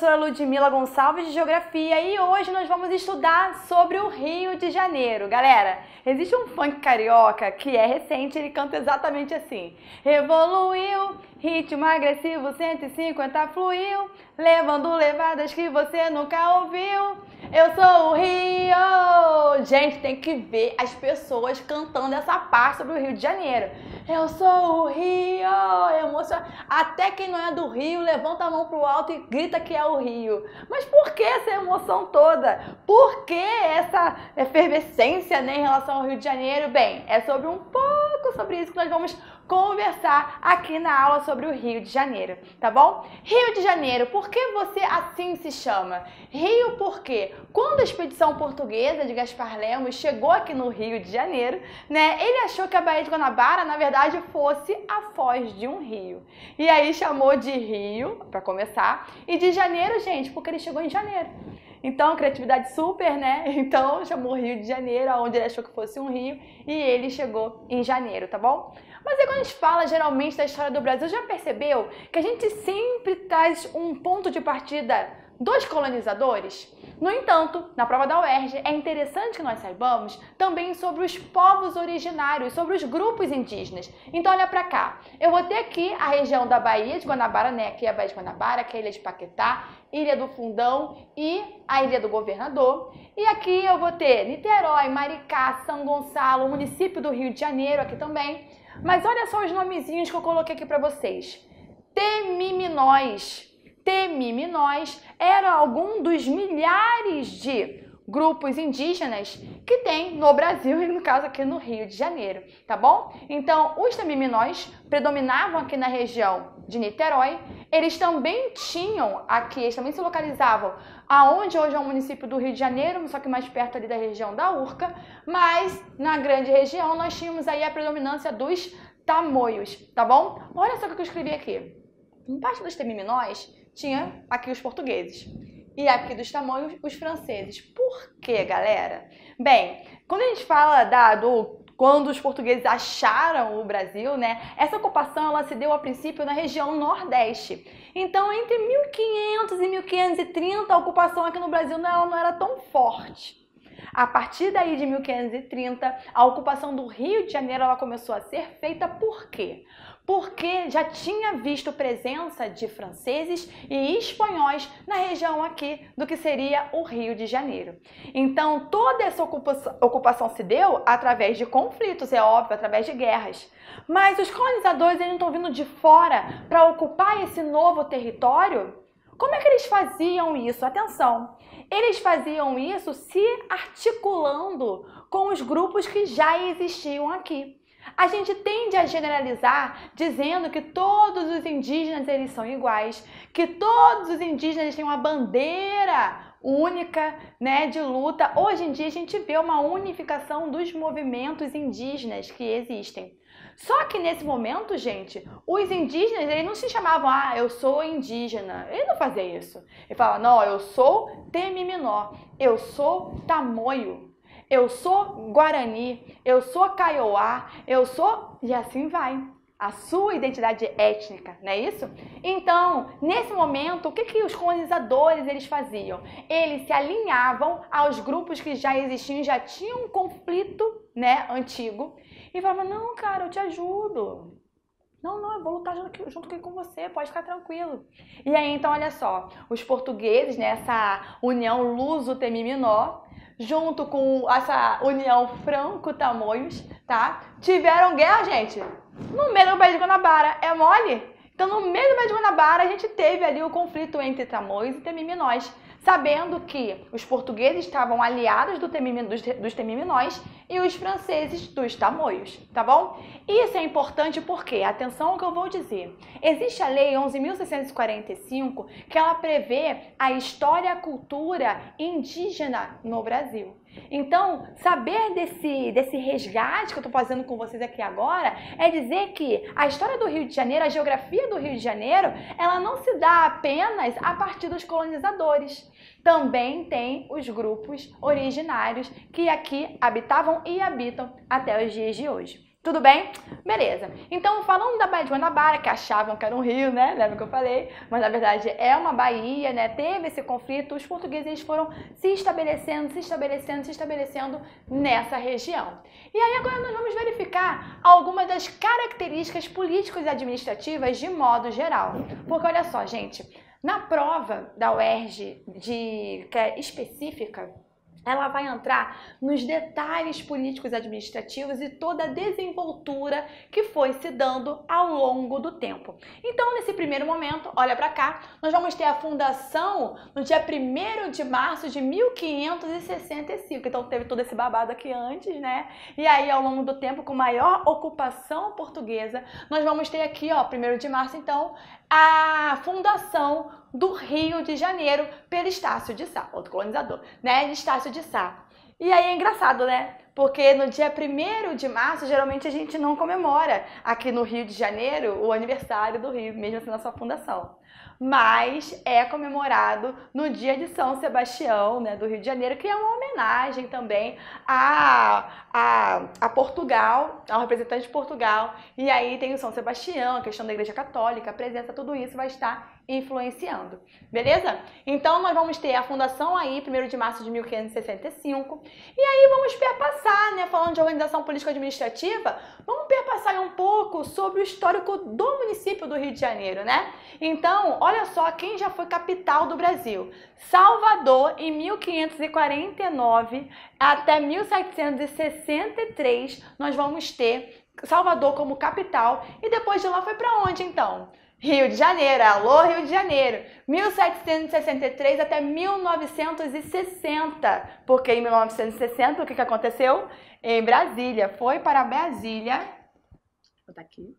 professora Ludmila Gonçalves de Geografia e hoje nós vamos estudar sobre o Rio de Janeiro. Galera, existe um funk carioca que é recente, ele canta exatamente assim: evoluiu, ritmo agressivo 150 fluiu, levando levadas que você nunca ouviu. Eu sou o Rio! Gente, tem que ver as pessoas cantando essa parte sobre o Rio de Janeiro. Eu sou o Rio! Emoção. Até quem não é do Rio levanta a mão pro alto e grita que é o Rio. Mas por que essa emoção toda? Por que essa efervescência, né, em relação ao Rio de Janeiro? Bem, é sobre um pouco sobre isso que nós vamos conversar aqui na aula sobre o Rio de Janeiro, tá bom? Rio de Janeiro, por que você assim se chama? Rio porque quando a expedição portuguesa de Gaspar Lemos chegou aqui no Rio de Janeiro, né, ele achou que a Baía de Guanabara, na verdade, fosse a foz de um rio. E aí chamou de Rio, para começar, e de Janeiro, gente, porque ele chegou em janeiro. Então, criatividade super, né? Então, chamou Rio de Janeiro, onde ele achou que fosse um rio, e ele chegou em janeiro, tá bom? Mas aí quando a gente fala, geralmente, da história do Brasil, já percebeu que a gente sempre traz um ponto de partida dos colonizadores? No entanto, na prova da UERJ, é interessante que nós saibamos também sobre os povos originários, sobre os grupos indígenas. Então, olha pra cá. Eu vou ter aqui a região da Baía de Guanabara, né? Aqui é a Baía de Guanabara, que é a Ilha de Paquetá, Ilha do Fundão e a Ilha do Governador. E aqui eu vou ter Niterói, Maricá, São Gonçalo, o município do Rio de Janeiro aqui também. Mas olha só os nomezinhos que eu coloquei aqui pra vocês. Temiminós. Temiminós era algum dos milhares de grupos indígenas que tem no Brasil e, no caso, aqui no Rio de Janeiro, tá bom? Então, os temiminós predominavam aqui na região de Niterói. Eles também tinham aqui, eles também se localizavam aonde hoje é o município do Rio de Janeiro, só que mais perto ali da região da Urca, mas na grande região nós tínhamos aí a predominância dos tamoios, tá bom? Olha só o que eu escrevi aqui. Embaixo dos temiminós tinha aqui os portugueses e aqui dos tamoios os franceses. Por quê, galera? Bem, quando a gente fala quando os portugueses acharam o Brasil, né? Essa ocupação ela se deu a princípio na região Nordeste. Então, entre 1500 e 1530, a ocupação aqui no Brasil não era tão forte. A partir daí de 1530, a ocupação do Rio de Janeiro ela começou a ser feita por quê? Porque já tinha visto presença de franceses e espanhóis na região aqui do que seria o Rio de Janeiro. Então, toda essa ocupação se deu através de conflitos, é óbvio, através de guerras. Mas os colonizadores eles não estão vindo de fora para ocupar esse novo território? Como é que eles faziam isso? Atenção! Eles faziam isso se articulando com os grupos que já existiam aqui. A gente tende a generalizar dizendo que todos os indígenas eles são iguais, que todos os indígenas têm uma bandeira única, né, de luta. Hoje em dia a gente vê uma unificação dos movimentos indígenas que existem. Só que nesse momento, gente, os indígenas eles não se chamavam, eu sou indígena. Ele não fazia isso. Ele falava, não, eu sou temiminó, eu sou tamoio. Eu sou Guarani, eu sou Kaiowá, eu sou... E assim vai. A sua identidade étnica, não é isso? Então, nesse momento, o que os colonizadores eles faziam? Eles se alinhavam aos grupos que já existiam, já tinham um conflito, né, antigo. E falavam, não, cara, eu te ajudo. Não, eu vou lutar junto aqui com você, pode ficar tranquilo. E aí, então, olha só, os portugueses, nessa união luso-temiminó, junto com essa união franco-tamoios, tá? Tiveram guerra, gente, no meio do Baía de Guanabara. É mole? Então, no meio do Baía de Guanabara, a gente teve ali o conflito entre tamoios e temiminós, sabendo que os portugueses estavam aliados dos temiminós e os franceses dos tamoios, tá bom? Isso é importante porque, atenção ao que eu vou dizer, existe a Lei 11.645 que ela prevê a história e a cultura indígena no Brasil. Então, saber desse resgate que eu estou fazendo com vocês aqui agora é dizer que a história do Rio de Janeiro, a geografia do Rio de Janeiro, ela não se dá apenas a partir dos colonizadores. Também tem os grupos originários que aqui habitavam e habitam até os dias de hoje. Tudo bem? Beleza. Então, falando da Baía de Guanabara, que achavam que era um rio, né? Lembra que eu falei? Mas, na verdade, é uma baía, né? Teve esse conflito, os portugueses foram se estabelecendo nessa região. E aí, agora nós vamos verificar algumas das características políticas e administrativas de modo geral. Porque, olha só, gente, na prova da UERJ, que é específica, ela vai entrar nos detalhes políticos e administrativos e toda a desenvoltura que foi se dando ao longo do tempo. Então, nesse primeiro momento, olha para cá, nós vamos ter a fundação no dia 1º de março de 1565. Então, teve todo esse babado aqui antes, né? E aí, ao longo do tempo, com maior ocupação portuguesa, nós vamos ter aqui, ó, 1º de março, então, a fundação do Rio de Janeiro pelo Estácio de Sá, outro colonizador, né, de Estácio de Sá. E aí é engraçado, né, porque no dia 1º de março, geralmente a gente não comemora aqui no Rio de Janeiro o aniversário do Rio, mesmo sendo a sua fundação. Mas é comemorado no dia de São Sebastião, né, do Rio de Janeiro, que é uma homenagem também a Portugal, ao representante de Portugal. E aí tem o São Sebastião, a questão da Igreja Católica, a presença, tudo isso vai estar influenciando, beleza? Então nós vamos ter a fundação aí, 1º de março de 1565, e aí vamos perpassar, né, falando de organização político-administrativa, vamos perpassar um pouco sobre o histórico do município do Rio de Janeiro, né? Então, olha só quem já foi capital do Brasil. Salvador, em 1549 até 1763, nós vamos ter Salvador como capital, e depois de lá foi para onde então? Rio de Janeiro, alô Rio de Janeiro, 1763 até 1960, porque em 1960 o que aconteceu? Em Brasília, foi para Brasília, vou botar aqui,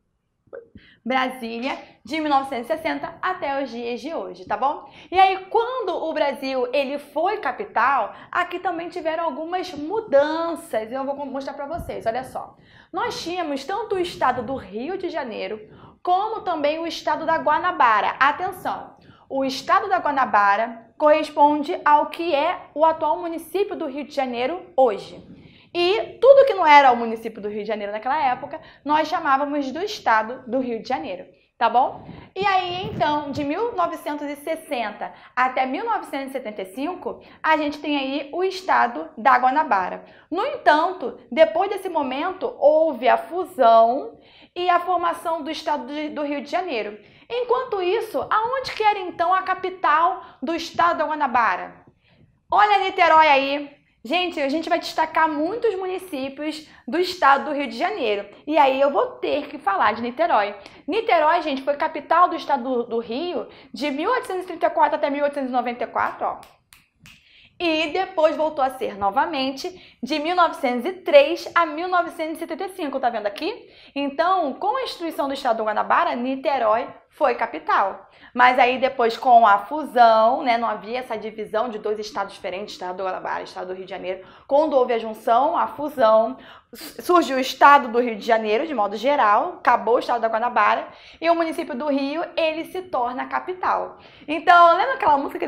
Brasília, de 1960 até os dias de hoje, tá bom? E aí, quando o Brasil ele foi capital, aqui também tiveram algumas mudanças, eu vou mostrar para vocês, olha só. Nós tínhamos tanto o estado do Rio de Janeiro, como também o estado da Guanabara. Atenção, o estado da Guanabara corresponde ao que é o atual município do Rio de Janeiro hoje. E tudo que não era o município do Rio de Janeiro naquela época, nós chamávamos do estado do Rio de Janeiro, tá bom? E aí, então, de 1960 até 1975, a gente tem aí o estado da Guanabara. No entanto, depois desse momento, houve a fusão e a formação do estado do Rio de Janeiro. Enquanto isso, aonde que era então a capital do estado da Guanabara? Olha Niterói aí. Gente, a gente vai destacar muitos municípios do estado do Rio de Janeiro. E aí eu vou ter que falar de Niterói. Niterói, gente, foi capital do estado do Rio de 1834 até 1894, ó. E depois voltou a ser novamente de 1903 a 1975, tá vendo aqui? Então, com a instituição do estado do Guanabara, Niterói foi capital. Mas aí depois com a fusão, né, não havia essa divisão de dois estados diferentes, estado do Guanabara e estado do Rio de Janeiro. Quando houve a junção, a fusão, surgiu o estado do Rio de Janeiro, de modo geral, acabou o estado da Guanabara, e o município do Rio, ele se torna capital. Então, lembra aquela música,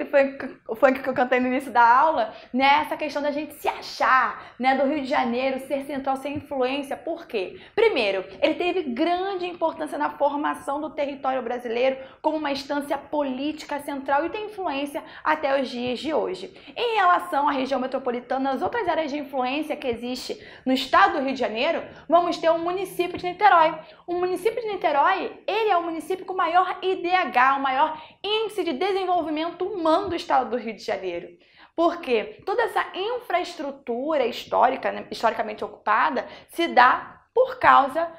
o funk que eu cantei no início da aula? Né? Essa questão da gente se achar, né, do Rio de Janeiro, ser central, ser influência. Por quê? Primeiro, ele teve grande importância na formação do território brasileiro como uma instância política central e tem influência até os dias de hoje. Em relação à região metropolitana, as outras áreas de influência que existe no estado do Rio de Janeiro, vamos ter o município de Niterói. O município de Niterói, ele é o município com o maior IDH, o maior Índice de Desenvolvimento Humano do estado do Rio de Janeiro. Porque toda essa infraestrutura histórica, né, historicamente ocupada, se dá por causa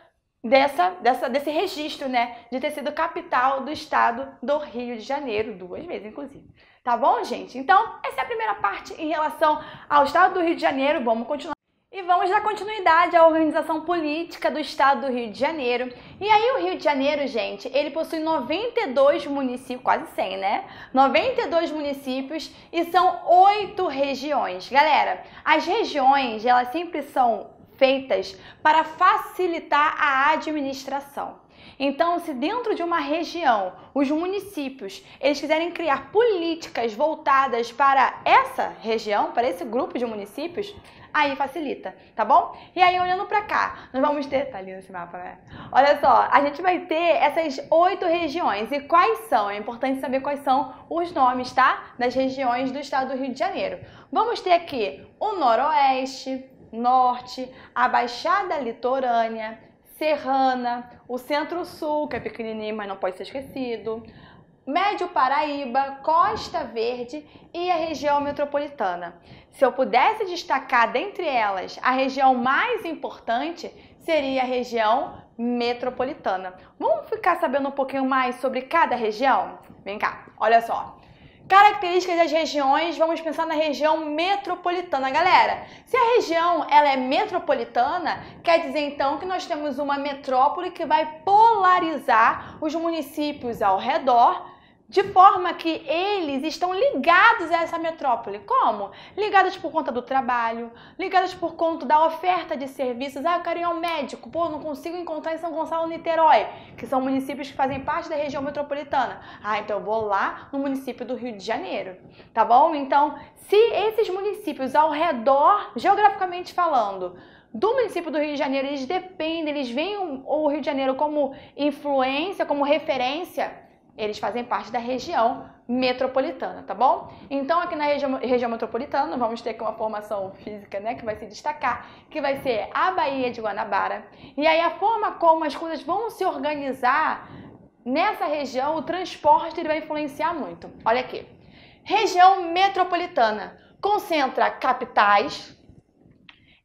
desse registro, né, de ter sido capital do estado do Rio de Janeiro, 2 vezes, inclusive. Tá bom, gente? Então, essa é a primeira parte em relação ao estado do Rio de Janeiro. Vamos continuar. E vamos dar continuidade à organização política do estado do Rio de Janeiro. E aí o Rio de Janeiro, gente, ele possui 92 municípios, quase 100, né? 92 municípios e são 8 regiões. Galera, as regiões, elas sempre são feitas para facilitar a administração. Então, se dentro de uma região, os municípios, eles quiserem criar políticas voltadas para essa região, para esse grupo de municípios, aí facilita, tá bom? E aí, olhando pra cá, nós vamos ter... Tá lindo esse mapa, né? Olha só, a gente vai ter essas 8 regiões. E quais são? É importante saber quais são os nomes, tá? Das regiões do estado do Rio de Janeiro. Vamos ter aqui o Noroeste, Norte, a Baixada Litorânea, Serrana, o Centro-Sul, que é pequenininho, mas não pode ser esquecido, Médio Paraíba, Costa Verde e a região metropolitana. Se eu pudesse destacar dentre elas, a região mais importante seria a região metropolitana. Vamos ficar sabendo um pouquinho mais sobre cada região? Vem cá, olha só. Características das regiões, vamos pensar na região metropolitana. Galera, se a região ela é metropolitana, quer dizer então que nós temos uma metrópole que vai polarizar os municípios ao redor, de forma que eles estão ligados a essa metrópole. Como? Ligados por conta do trabalho, ligados por conta da oferta de serviços. Ah, eu quero ir ao médico, pô, não consigo encontrar em São Gonçalo, Niterói, que são municípios que fazem parte da região metropolitana. Ah, então eu vou lá no município do Rio de Janeiro, tá bom? Então, se esses municípios ao redor, geograficamente falando, do município do Rio de Janeiro, eles dependem, eles veem o Rio de Janeiro como influência, como referência, eles fazem parte da região metropolitana, tá bom? Então, aqui na região metropolitana, vamos ter aqui uma formação física, né, que vai se destacar, que vai ser a Baía de Guanabara. E aí, a forma como as coisas vão se organizar nessa região, o transporte ele vai influenciar muito. Olha aqui. Região metropolitana concentra capitais,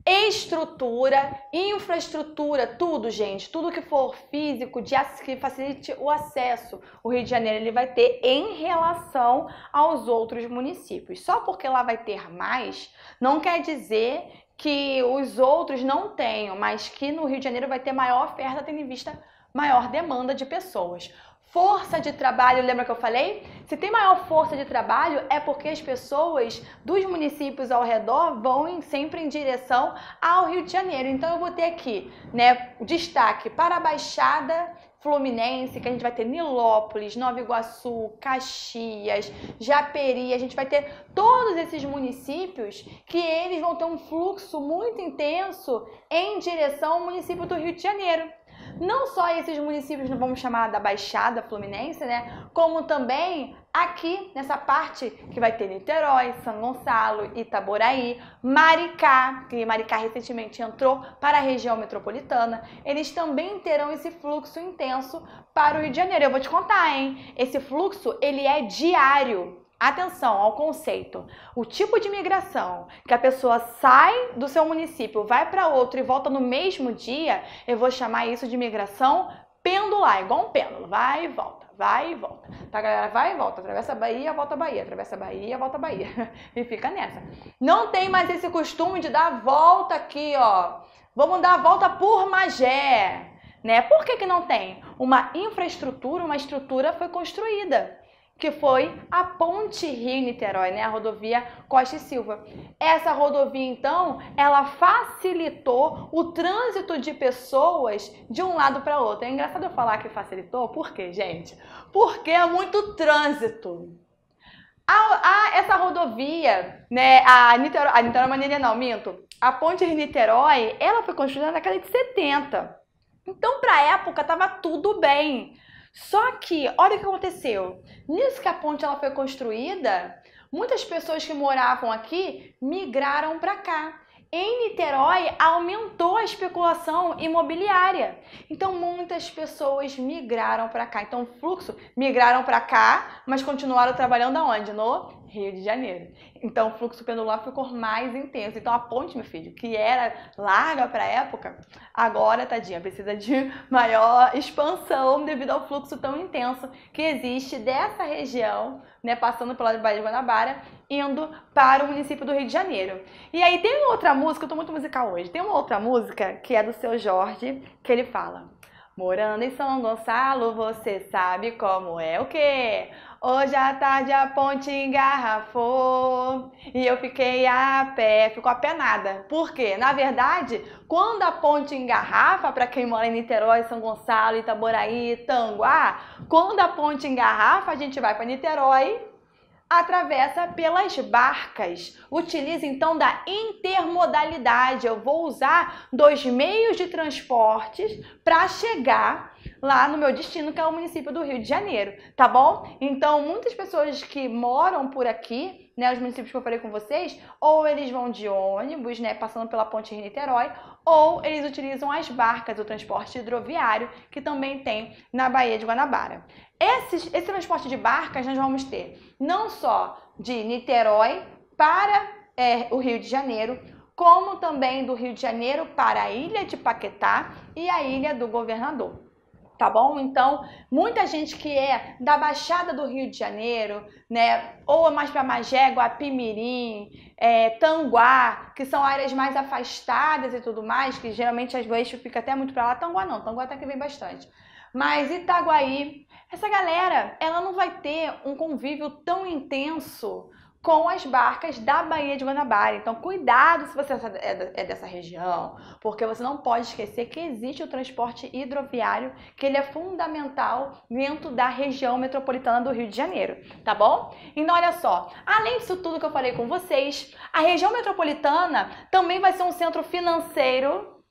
estrutura, infraestrutura, tudo, gente, tudo que for físico, que facilite o acesso, o Rio de Janeiro ele vai ter em relação aos outros municípios. Só porque lá vai ter mais, não quer dizer que os outros não tenham, mas que no Rio de Janeiro vai ter maior oferta, tendo em vista maior demanda de pessoas. Força de trabalho, lembra que eu falei? Se tem maior força de trabalho é porque as pessoas dos municípios ao redor vão sempre em direção ao Rio de Janeiro. Então eu vou ter aqui, né, destaque para a Baixada Fluminense, que a gente vai ter Nilópolis, Nova Iguaçu, Caxias, Japeri, a gente vai ter todos esses municípios que eles vão ter um fluxo muito intenso em direção ao município do Rio de Janeiro. Não só esses municípios, vamos chamar da Baixada Fluminense, né? Como também aqui nessa parte que vai ter Niterói, São Gonçalo, Itaboraí, Maricá, que Maricá recentemente entrou para a região metropolitana. Eles também terão esse fluxo intenso para o Rio de Janeiro. Eu vou te contar, hein? Esse fluxo, ele é diário. Atenção ao conceito. O tipo de migração que a pessoa sai do seu município, vai para outro e volta no mesmo dia, eu vou chamar isso de migração pendular, igual um pêndulo. Vai e volta, vai e volta. Tá, galera? Vai e volta. Atravessa a Bahia, volta a Bahia. Atravessa a Bahia, volta a Bahia. E fica nessa. Não tem mais esse costume de dar a volta aqui, ó. Vamos dar a volta por Magé, né? Por que que não tem? Uma infraestrutura, uma estrutura foi construída, que foi a Ponte Rio-Niterói, né? A rodovia Costa e Silva. Essa rodovia, então, ela facilitou o trânsito de pessoas de um lado para outro. É engraçado eu falar que facilitou, por quê, gente? Porque é muito trânsito. Essa rodovia, né? A Niterói Maneira não, minto. A Ponte Rio-Niterói, ela foi construída na década de 70. Então, para a época, estava tudo bem. Só que, olha o que aconteceu. Nisso que a ponte ela foi construída, muitas pessoas que moravam aqui migraram para cá. Em Niterói, aumentou a especulação imobiliária. Então, muitas pessoas migraram para cá. Então, o fluxo migraram para cá, mas continuaram trabalhando aonde? No Rio de Janeiro. Então, o fluxo pendular ficou mais intenso. Então, a ponte, meu filho, que era larga para a época, agora, tadinha, precisa de maior expansão devido ao fluxo tão intenso que existe dessa região, né, passando pela Baía de Guanabara, indo para o município do Rio de Janeiro. E aí tem uma outra música, eu tô muito musical hoje, tem uma outra música que é do Seu Jorge, que ele fala: Morando em São Gonçalo, você sabe como é o quê? Hoje à tarde a ponte engarrafou e eu fiquei a pé, ficou apenada. Por quê? Na verdade, quando a ponte engarrafa, para quem mora em Niterói, São Gonçalo, Itaboraí, Tanguá, quando a ponte engarrafa, a gente vai para Niterói, atravessa pelas barcas. Utiliza então da intermodalidade. Eu vou usar 2 meios de transportes para chegar lá no meu destino, que é o município do Rio de Janeiro, tá bom? Então, muitas pessoas que moram por aqui, né, os municípios que eu falei com vocês, ou eles vão de ônibus, né, passando pela ponte Rio-Niterói, ou eles utilizam as barcas, o transporte hidroviário, que também tem na Baía de Guanabara. Esse transporte de barcas nós vamos ter não só de Niterói para o Rio de Janeiro, como também do Rio de Janeiro para a Ilha de Paquetá e a Ilha do Governador. Tá bom? Então, muita gente que é da Baixada do Rio de Janeiro, né, ou mais para Magé, Guapimirim, Tanguá, que são áreas mais afastadas e tudo mais, que geralmente às vezes fica até muito para lá. Tanguá não, Tanguá até que vem bastante. Mas Itaguaí, essa galera, ela não vai ter um convívio tão intenso com as barcas da Baía de Guanabara. Então, cuidado se você é dessa região, porque você não pode esquecer que existe o transporte hidroviário, que ele é fundamental dentro da região metropolitana do Rio de Janeiro, tá bom? Então, olha só, além disso tudo que eu falei com vocês, a região metropolitana também vai ser um centro financeiro,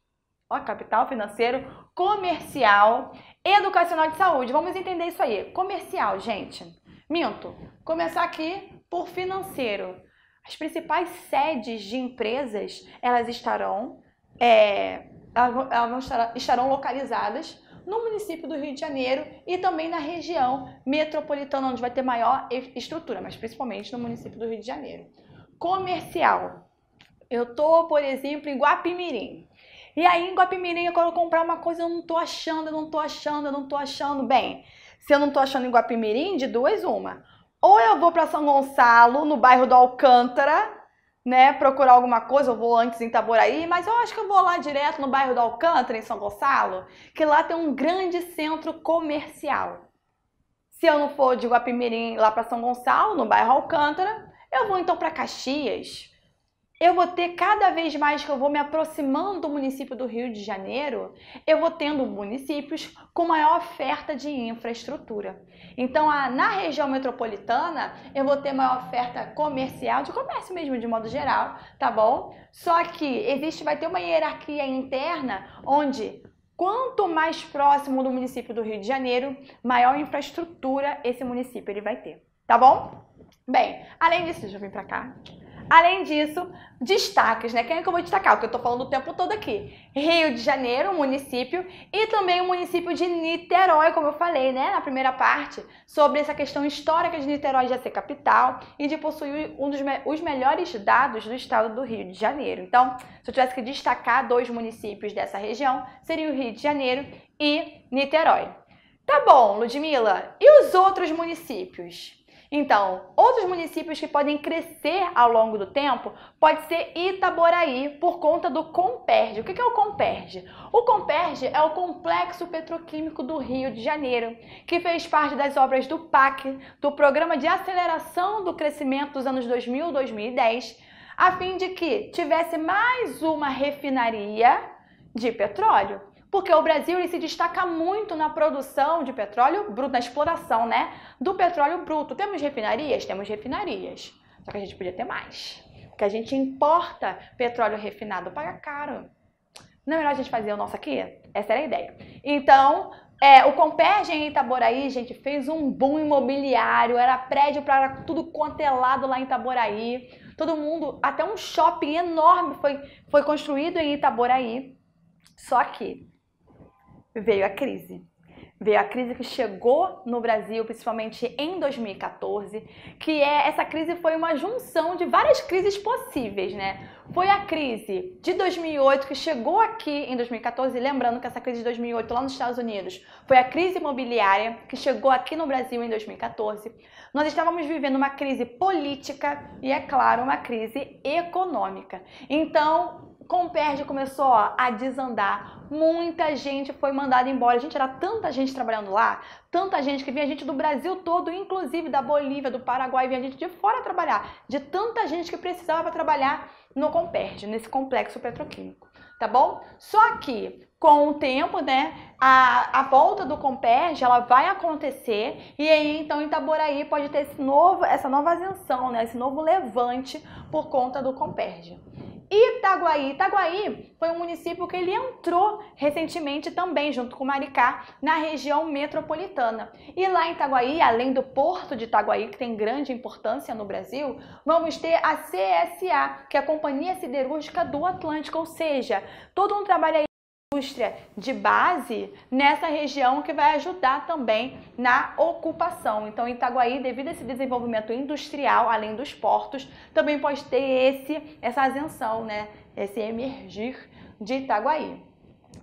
capital financeiro, comercial, educacional de saúde. Vamos entender isso aí. Comercial, gente. Minto. Começar aqui por financeiro. As principais sedes de empresas, elas estarão localizadas no município do Rio de Janeiro e também na região metropolitana, onde vai ter maior estrutura, mas principalmente no município do Rio de Janeiro. Comercial. Eu tô, por exemplo, em Guapimirim. E aí, em Guapimirim, eu quero comprar uma coisa, eu não tô achando. Bem, se eu não tô achando em Guapimirim, de duas, uma. Ou eu vou para São Gonçalo, no bairro do Alcântara, né, procurar alguma coisa, eu vou antes em Itaboraí, mas eu acho que eu vou lá direto no bairro do Alcântara, em São Gonçalo, que lá tem um grande centro comercial. Se eu não for de Guapimirim lá para São Gonçalo, no bairro Alcântara, eu vou então para Caxias. Eu vou ter cada vez mais que eu vou me aproximando do município do Rio de Janeiro, eu vou tendo municípios com maior oferta de infraestrutura. Então, na região metropolitana, eu vou ter maior oferta comercial, de comércio mesmo, de modo geral, tá bom? Só que vai ter uma hierarquia interna, onde quanto mais próximo do município do Rio de Janeiro, maior infraestrutura esse município ele vai ter, tá bom? Bem, além disso, deixa eu vir pra cá. Além disso, destaques, né? Quem é que eu vou destacar? O que eu tô falando o tempo todo aqui. Rio de Janeiro, município, e também o município de Niterói, como eu falei, né? Na primeira parte, sobre essa questão histórica de Niterói já ser capital e de possuir os melhores dados do estado do Rio de Janeiro. Então, se eu tivesse que destacar 2 municípios dessa região, seria o Rio de Janeiro e Niterói. Tá bom, Ludmila. E os outros municípios? Então, outros municípios que podem crescer ao longo do tempo pode ser Itaboraí, por conta do Comperj. O que é o Comperj? O Comperj é o Complexo Petroquímico do Rio de Janeiro, que fez parte das obras do PAC, do Programa de Aceleração do Crescimento dos anos 2000 e 2010, a fim de que tivesse mais uma refinaria de petróleo. Porque o Brasil ele se destaca muito na produção de petróleo bruto, na exploração, né, do petróleo bruto. Temos refinarias? Temos refinarias. Só que a gente podia ter mais. Porque a gente importa petróleo refinado, paga caro. Não é melhor a gente fazer o nosso aqui? Essa era a ideia. Então, o Comperj em Itaboraí, gente, fez um boom imobiliário. Era prédio para tudo quanto é lado lá em Itaboraí. Todo mundo, até um shopping enorme foi construído em Itaboraí. Só que veio a crise. Veio a crise que chegou no Brasil, principalmente em 2014, essa crise foi uma junção de várias crises possíveis, né? Foi a crise de 2008 que chegou aqui em 2014, lembrando que essa crise de 2008 lá nos Estados Unidos foi a crise imobiliária que chegou aqui no Brasil em 2014. Nós estávamos vivendo uma crise política e, é claro, uma crise econômica. Então, Comperj começou ó, a desandar, muita gente foi mandada embora. Gente, era tanta gente trabalhando lá, tanta gente que vinha gente do Brasil todo, inclusive da Bolívia, do Paraguai, vinha gente de fora trabalhar, de tanta gente que precisava para trabalhar no Comperj, nesse complexo petroquímico, tá bom? Só que com o tempo, né, a volta do Comperj, ela vai acontecer e aí então Itaboraí pode ter essa nova ascensão, né, esse novo levante por conta do Comperj. Itaguaí foi um município que ele entrou recentemente também, junto com Maricá, na região metropolitana. E lá em Itaguaí, além do Porto de Itaguaí, que tem grande importância no Brasil, vamos ter a CSA, que é a Companhia Siderúrgica do Atlântico, ou seja, todo um trabalho aí indústria de base nessa região que vai ajudar também na ocupação. Então, Itaguaí, devido a esse desenvolvimento industrial, além dos portos, também pode ter essa ascensão, né? Esse emergir de Itaguaí.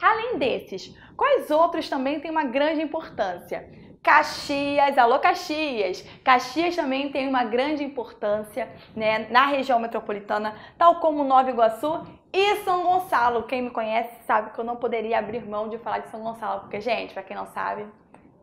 Além desses, quais outros também têm uma grande importância? Caxias, alô Caxias! Caxias também tem uma grande importância, né, na região metropolitana, tal como Nova Iguaçu e São Gonçalo. Quem me conhece sabe que eu não poderia abrir mão de falar de São Gonçalo, porque, gente, para quem não sabe,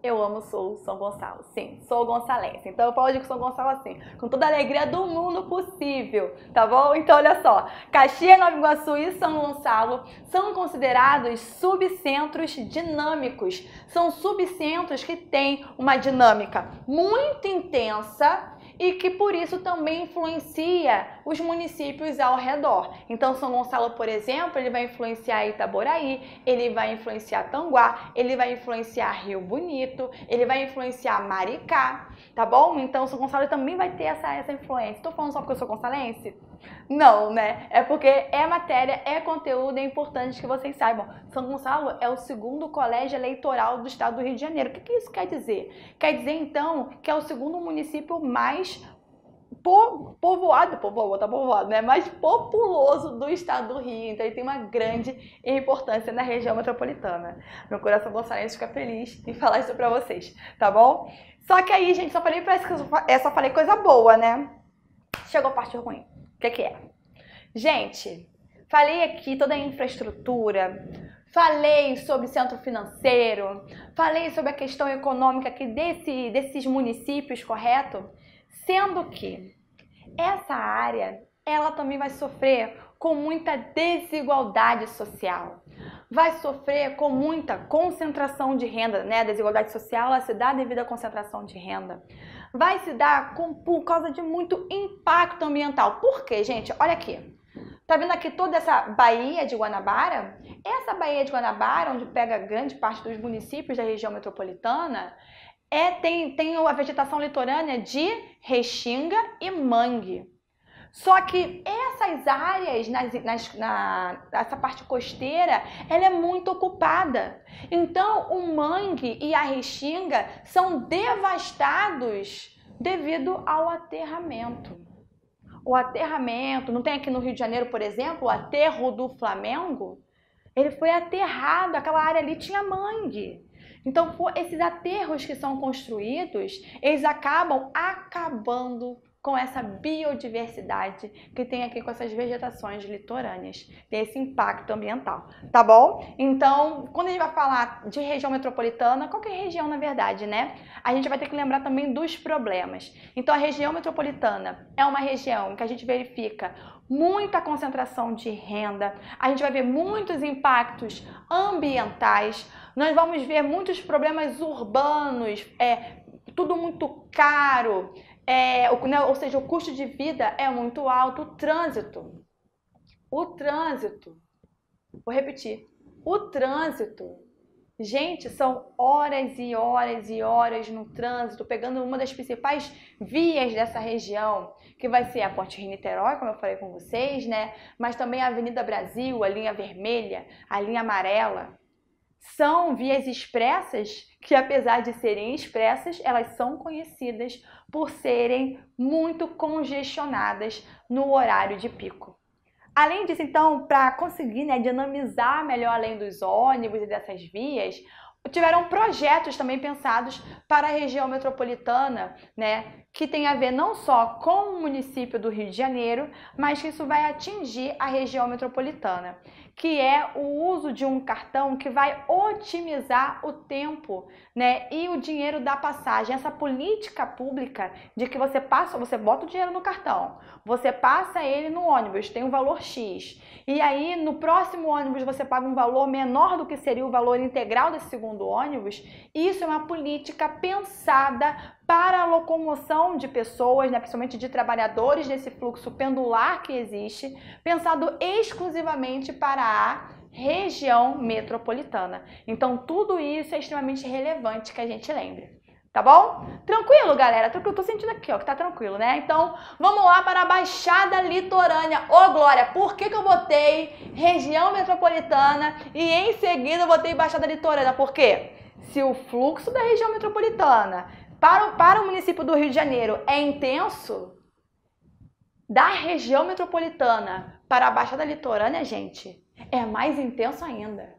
eu amo São Gonçalo. Sim, sou gonçalense. Então eu falo de São Gonçalo assim, com toda a alegria do mundo possível, tá bom? Então olha só, Caxias, Nova Iguaçu e São Gonçalo são considerados subcentros dinâmicos. São subcentros que têm uma dinâmica muito intensa e que por isso também influencia os municípios ao redor. Então São Gonçalo, por exemplo, ele vai influenciar Itaboraí, ele vai influenciar Tanguá, ele vai influenciar Rio Bonito, ele vai influenciar Maricá, tá bom? Então São Gonçalo também vai ter essa influência. Tô falando só porque eu sou gonçalense? Não, né? É porque é matéria, é conteúdo, é importante que vocês saibam. São Gonçalo é o segundo colégio eleitoral do estado do Rio de Janeiro. O que isso quer dizer? Quer dizer, então, que é o segundo município mais povoado, né? Mais populoso do estado do Rio. Então, ele tem uma grande importância na região metropolitana. Meu coração gonçalense fica feliz em falar isso pra vocês, tá bom? Só que aí, gente, parece que eu só falei coisa boa, né? Chegou a parte ruim. O que é? Gente, falei aqui toda a infraestrutura, falei sobre centro financeiro, falei sobre a questão econômica aqui desses municípios, correto? Sendo que essa área, ela também vai sofrer com muita desigualdade social. Vai sofrer com muita concentração de renda, né? A desigualdade social, ela se dá devido à concentração de renda. Vai se dar por causa de muito impacto ambiental. Por quê, gente? Olha aqui. Tá vendo aqui toda essa Baía de Guanabara? Essa Baía de Guanabara, onde pega grande parte dos municípios da região metropolitana, tem a vegetação litorânea de restinga e mangue. Só que essas áreas, essa parte costeira, ela é muito ocupada. Então, o mangue e a restinga são devastados devido ao aterramento. O aterramento, não tem aqui no Rio de Janeiro, por exemplo, o aterro do Flamengo? Ele foi aterrado, aquela área ali tinha mangue. Então, esses aterros que são construídos, eles acabam acabando com essa biodiversidade que tem aqui com essas vegetações litorâneas, tem esse impacto ambiental, tá bom? Então, quando a gente vai falar de região metropolitana, qualquer região na verdade, né? A gente vai ter que lembrar também dos problemas. Então, a região metropolitana é uma região em que a gente verifica muita concentração de renda, a gente vai ver muitos impactos ambientais, nós vamos ver muitos problemas urbanos, tudo muito caro, ou seja, o custo de vida é muito alto, o trânsito, vou repetir, o trânsito, gente, são horas e horas e horas no trânsito, pegando uma das principais vias dessa região, que vai ser a Ponte Rio-Niterói, como eu falei com vocês, né? Mas também a Avenida Brasil, a linha vermelha, a linha amarela. São vias expressas que, apesar de serem expressas, elas são conhecidas por serem muito congestionadas no horário de pico. Além disso, então, para conseguir, né, dinamizar melhor além dos ônibus e dessas vias, tiveram projetos também pensados para a região metropolitana, né, que tem a ver não só com o município do Rio de Janeiro, mas que isso vai atingir a região metropolitana, que é o uso de um cartão que vai otimizar o tempo, né, e o dinheiro da passagem. Essa política pública de que você bota o dinheiro no cartão, você passa ele no ônibus, tem um valor X, e aí no próximo ônibus você paga um valor menor do que seria o valor integral desse segundo ônibus. Isso é uma política pensada para a locomoção de pessoas, né, principalmente de trabalhadores desse fluxo pendular que existe, pensado exclusivamente para a região metropolitana. Então, tudo isso é extremamente relevante que a gente lembre. Tá bom? Tranquilo, galera? Tranquilo, tô sentindo aqui, ó, que tá tranquilo, né? Então, vamos lá para a Baixada Litorânea. Ô, Glória, por que eu botei região metropolitana e em seguida eu botei Baixada Litorânea? Por quê? Se o fluxo da região metropolitana para o município do Rio de Janeiro é intenso, da região metropolitana para a Baixada Litorânea, gente, é mais intenso ainda.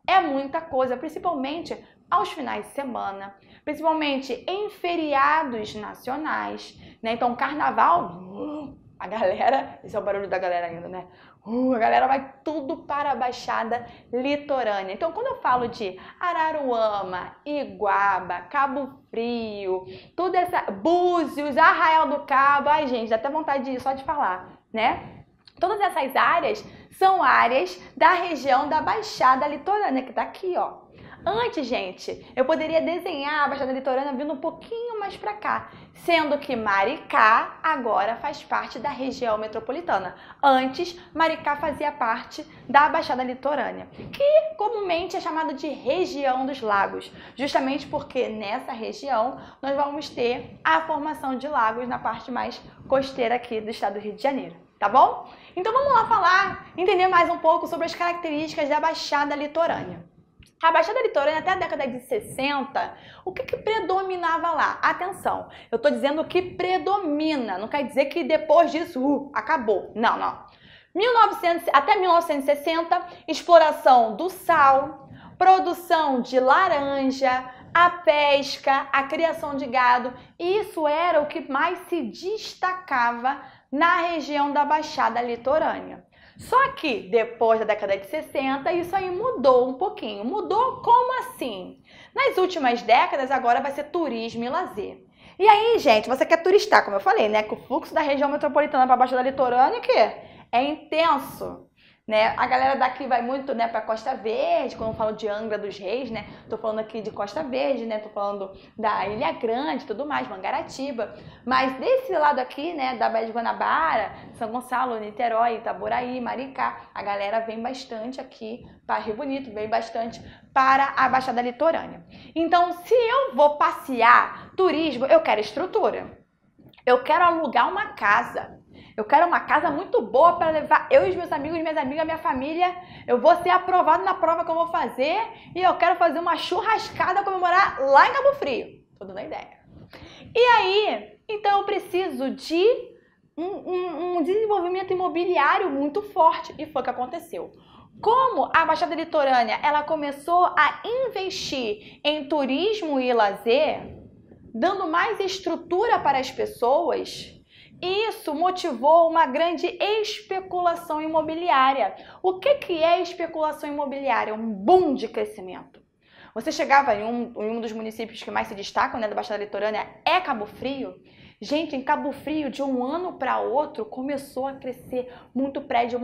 É muita coisa, principalmente aos finais de semana, principalmente em feriados nacionais, né? Então, carnaval, a galera, esse é o barulho da galera ainda, né? A galera vai tudo para a Baixada Litorânea. Então, quando eu falo de Araruama, Iguaba, Cabo Frio, tudo essa, Búzios, Arraial do Cabo, ai gente, dá até vontade de ir só de falar, né? Todas essas áreas são áreas da região da Baixada Litorânea, que tá aqui, ó. Antes, gente, eu poderia desenhar a Baixada Litorânea vindo um pouquinho mais para cá, sendo que Maricá agora faz parte da região metropolitana. Antes, Maricá fazia parte da Baixada Litorânea, que comumente é chamada de região dos lagos, justamente porque nessa região nós vamos ter a formação de lagos na parte mais costeira aqui do estado do Rio de Janeiro, tá bom? Então vamos lá entender mais um pouco sobre as características da Baixada Litorânea. A Baixada Litorânea, até a década de 60, o que predominava lá? Atenção, eu estou dizendo que predomina, não quer dizer que depois disso, acabou. Não, não. Até 1960, exploração do sal, produção de laranja, a pesca, a criação de gado. Isso era o que mais se destacava na região da Baixada Litorânea. Só que depois da década de 60, isso aí mudou um pouquinho. Mudou como assim? Nas últimas décadas, agora vai ser turismo e lazer. E aí, gente, você quer turistar, como eu falei, né? Que o fluxo da região metropolitana para a Baixada Litorânea é intenso. Né? A galera daqui vai muito, né, para Costa Verde, quando eu falo de Angra dos Reis, né? Tô falando aqui de Costa Verde, né? Tô falando da Ilha Grande, tudo mais, Mangaratiba. Mas desse lado aqui, né, da Baía de Guanabara, São Gonçalo, Niterói, Itaboraí, Maricá, a galera vem bastante aqui para Rio Bonito, vem bastante para a Baixada Litorânea. Então, se eu vou passear, turismo, eu quero estrutura. Eu quero alugar uma casa. Eu quero uma casa muito boa para levar eu e os meus amigos, minhas amigas, minha família. Eu vou ser aprovado na prova que eu vou fazer e eu quero fazer uma churrascada, comemorar lá em Cabo Frio. Tô dando a ideia. E aí, então eu preciso de um desenvolvimento imobiliário muito forte e foi o que aconteceu. Como a Baixada Litorânea ela começou a investir em turismo e lazer, dando mais estrutura para as pessoas, isso motivou uma grande especulação imobiliária. O que é especulação imobiliária? Um boom de crescimento. Você chegava em um dos municípios que mais se destacam, né, da Baixada Litorânea, é Cabo Frio. Gente, em Cabo Frio, de um ano para outro, começou a crescer muito prédio,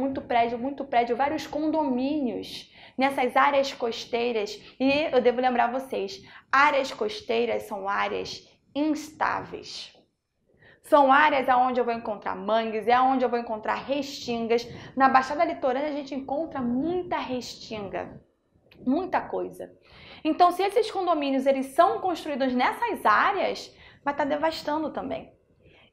vários condomínios nessas áreas costeiras. E eu devo lembrar vocês, áreas costeiras são áreas instáveis. São áreas onde eu vou encontrar mangues, é onde eu vou encontrar restingas. Na Baixada Litorânea a gente encontra muita restinga, muita coisa. Então, se esses condomínios eles são construídos nessas áreas, vai estar devastando também.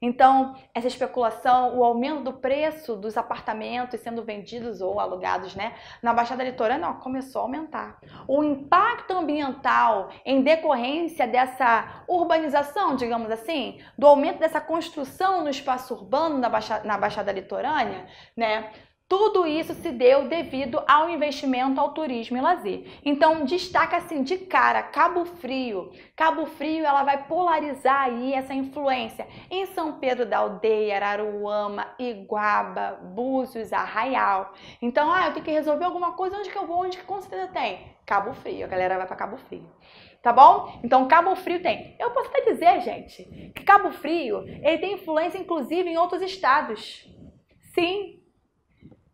Então, essa especulação, o aumento do preço dos apartamentos sendo vendidos ou alugados, né, na Baixada Litorânea, começou a aumentar. O impacto ambiental em decorrência dessa urbanização, digamos assim, do aumento dessa construção no espaço urbano na Baixada Litorânea, né, Tudo isso se deu devido ao investimento ao turismo e lazer. Então, destaca assim de cara, Cabo Frio. Cabo Frio, ela vai polarizar aí essa influência em São Pedro da Aldeia, Araruama, Iguaba, Búzios, Arraial. Então, eu tenho que resolver alguma coisa, onde que eu vou? Onde que com certeza tem? Cabo Frio, a galera vai para Cabo Frio. Tá bom? Então, Cabo Frio tem. Eu posso até dizer, gente, que Cabo Frio, ele tem influência, inclusive, em outros estados. Sim.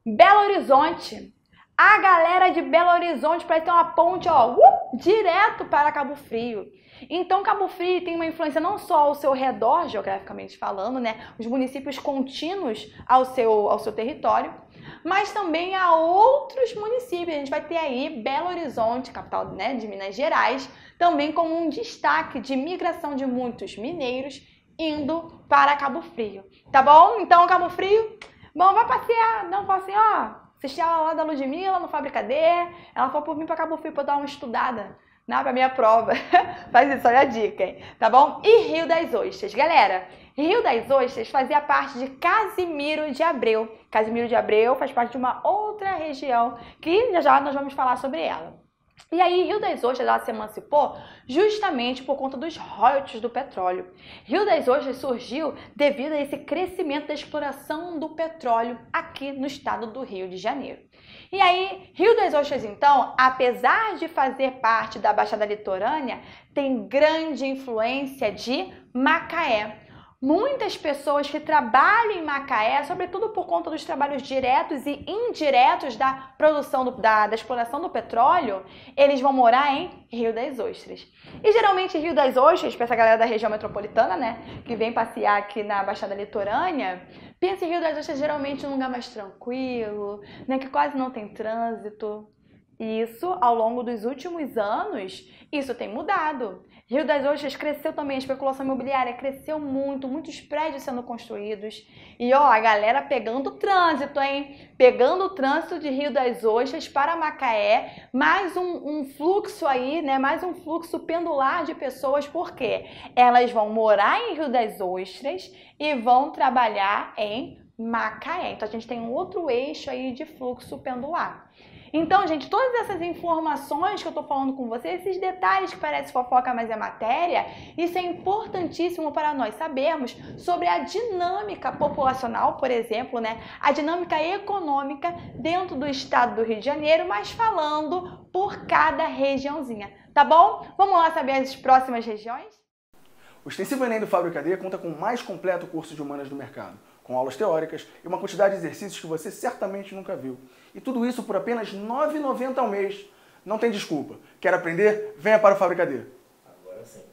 Belo Horizonte. A galera de Belo Horizonte para ter uma ponte, direto para Cabo Frio. Então, Cabo Frio tem uma influência não só ao seu redor, geograficamente falando, né? Os municípios contínuos ao seu território, mas também a outros municípios. A gente vai ter aí Belo Horizonte, capital, né, de Minas Gerais, também como um destaque de migração de muitos mineiros indo para Cabo Frio. Tá bom? Então, Cabo Frio, bom, vai passear. Não, fala assim, assistir a aula lá da Ludmilla no Fábrica D. Ela falou por mim para Cabo Frio para dar uma estudada pra minha prova. Faz isso, olha a dica, hein? Tá bom? E Rio das Ostras. Galera, Rio das Ostras fazia parte de Casimiro de Abreu. Casimiro de Abreu faz parte de uma outra região que já nós vamos falar sobre ela. E aí, Rio das Ostras, ela se emancipou justamente por conta dos royalties do petróleo. Rio das Ostras surgiu devido a esse crescimento da exploração do petróleo aqui no estado do Rio de Janeiro. E aí, Rio das Ostras, então, apesar de fazer parte da Baixada Litorânea, tem grande influência de Macaé. Muitas pessoas que trabalham em Macaé, sobretudo por conta dos trabalhos diretos e indiretos da produção, da exploração do petróleo, eles vão morar em Rio das Ostras. E geralmente Rio das Ostras, para essa galera da região metropolitana, né, que vem passear aqui na Baixada Litorânea, pensa em Rio das Ostras geralmente num lugar mais tranquilo, né, que quase não tem trânsito. Isso, ao longo dos últimos anos, isso tem mudado. Rio das Ostras cresceu também, a especulação imobiliária cresceu muito, muitos prédios sendo construídos. E a galera pegando o trânsito, hein? Pegando o trânsito de Rio das Ostras para Macaé, mais um fluxo aí, né? Mais um fluxo pendular de pessoas, porque elas vão morar em Rio das Ostras e vão trabalhar em Macaé. Então a gente tem um outro eixo aí de fluxo pendular. Então, gente, todas essas informações que eu tô falando com vocês, esses detalhes que parecem fofoca, mas é matéria, isso é importantíssimo para nós sabermos sobre a dinâmica populacional, por exemplo, né? A dinâmica econômica dentro do estado do Rio de Janeiro, mas falando por cada regiãozinha, tá bom? Vamos lá saber as próximas regiões? O Extensivo Enem do Fábrica D conta com o mais completo curso de humanas do mercado, com aulas teóricas e uma quantidade de exercícios que você certamente nunca viu. E tudo isso por apenas R$ 9,90 ao mês. Não tem desculpa. Quer aprender? Venha para o Fábrica D. Agora sim.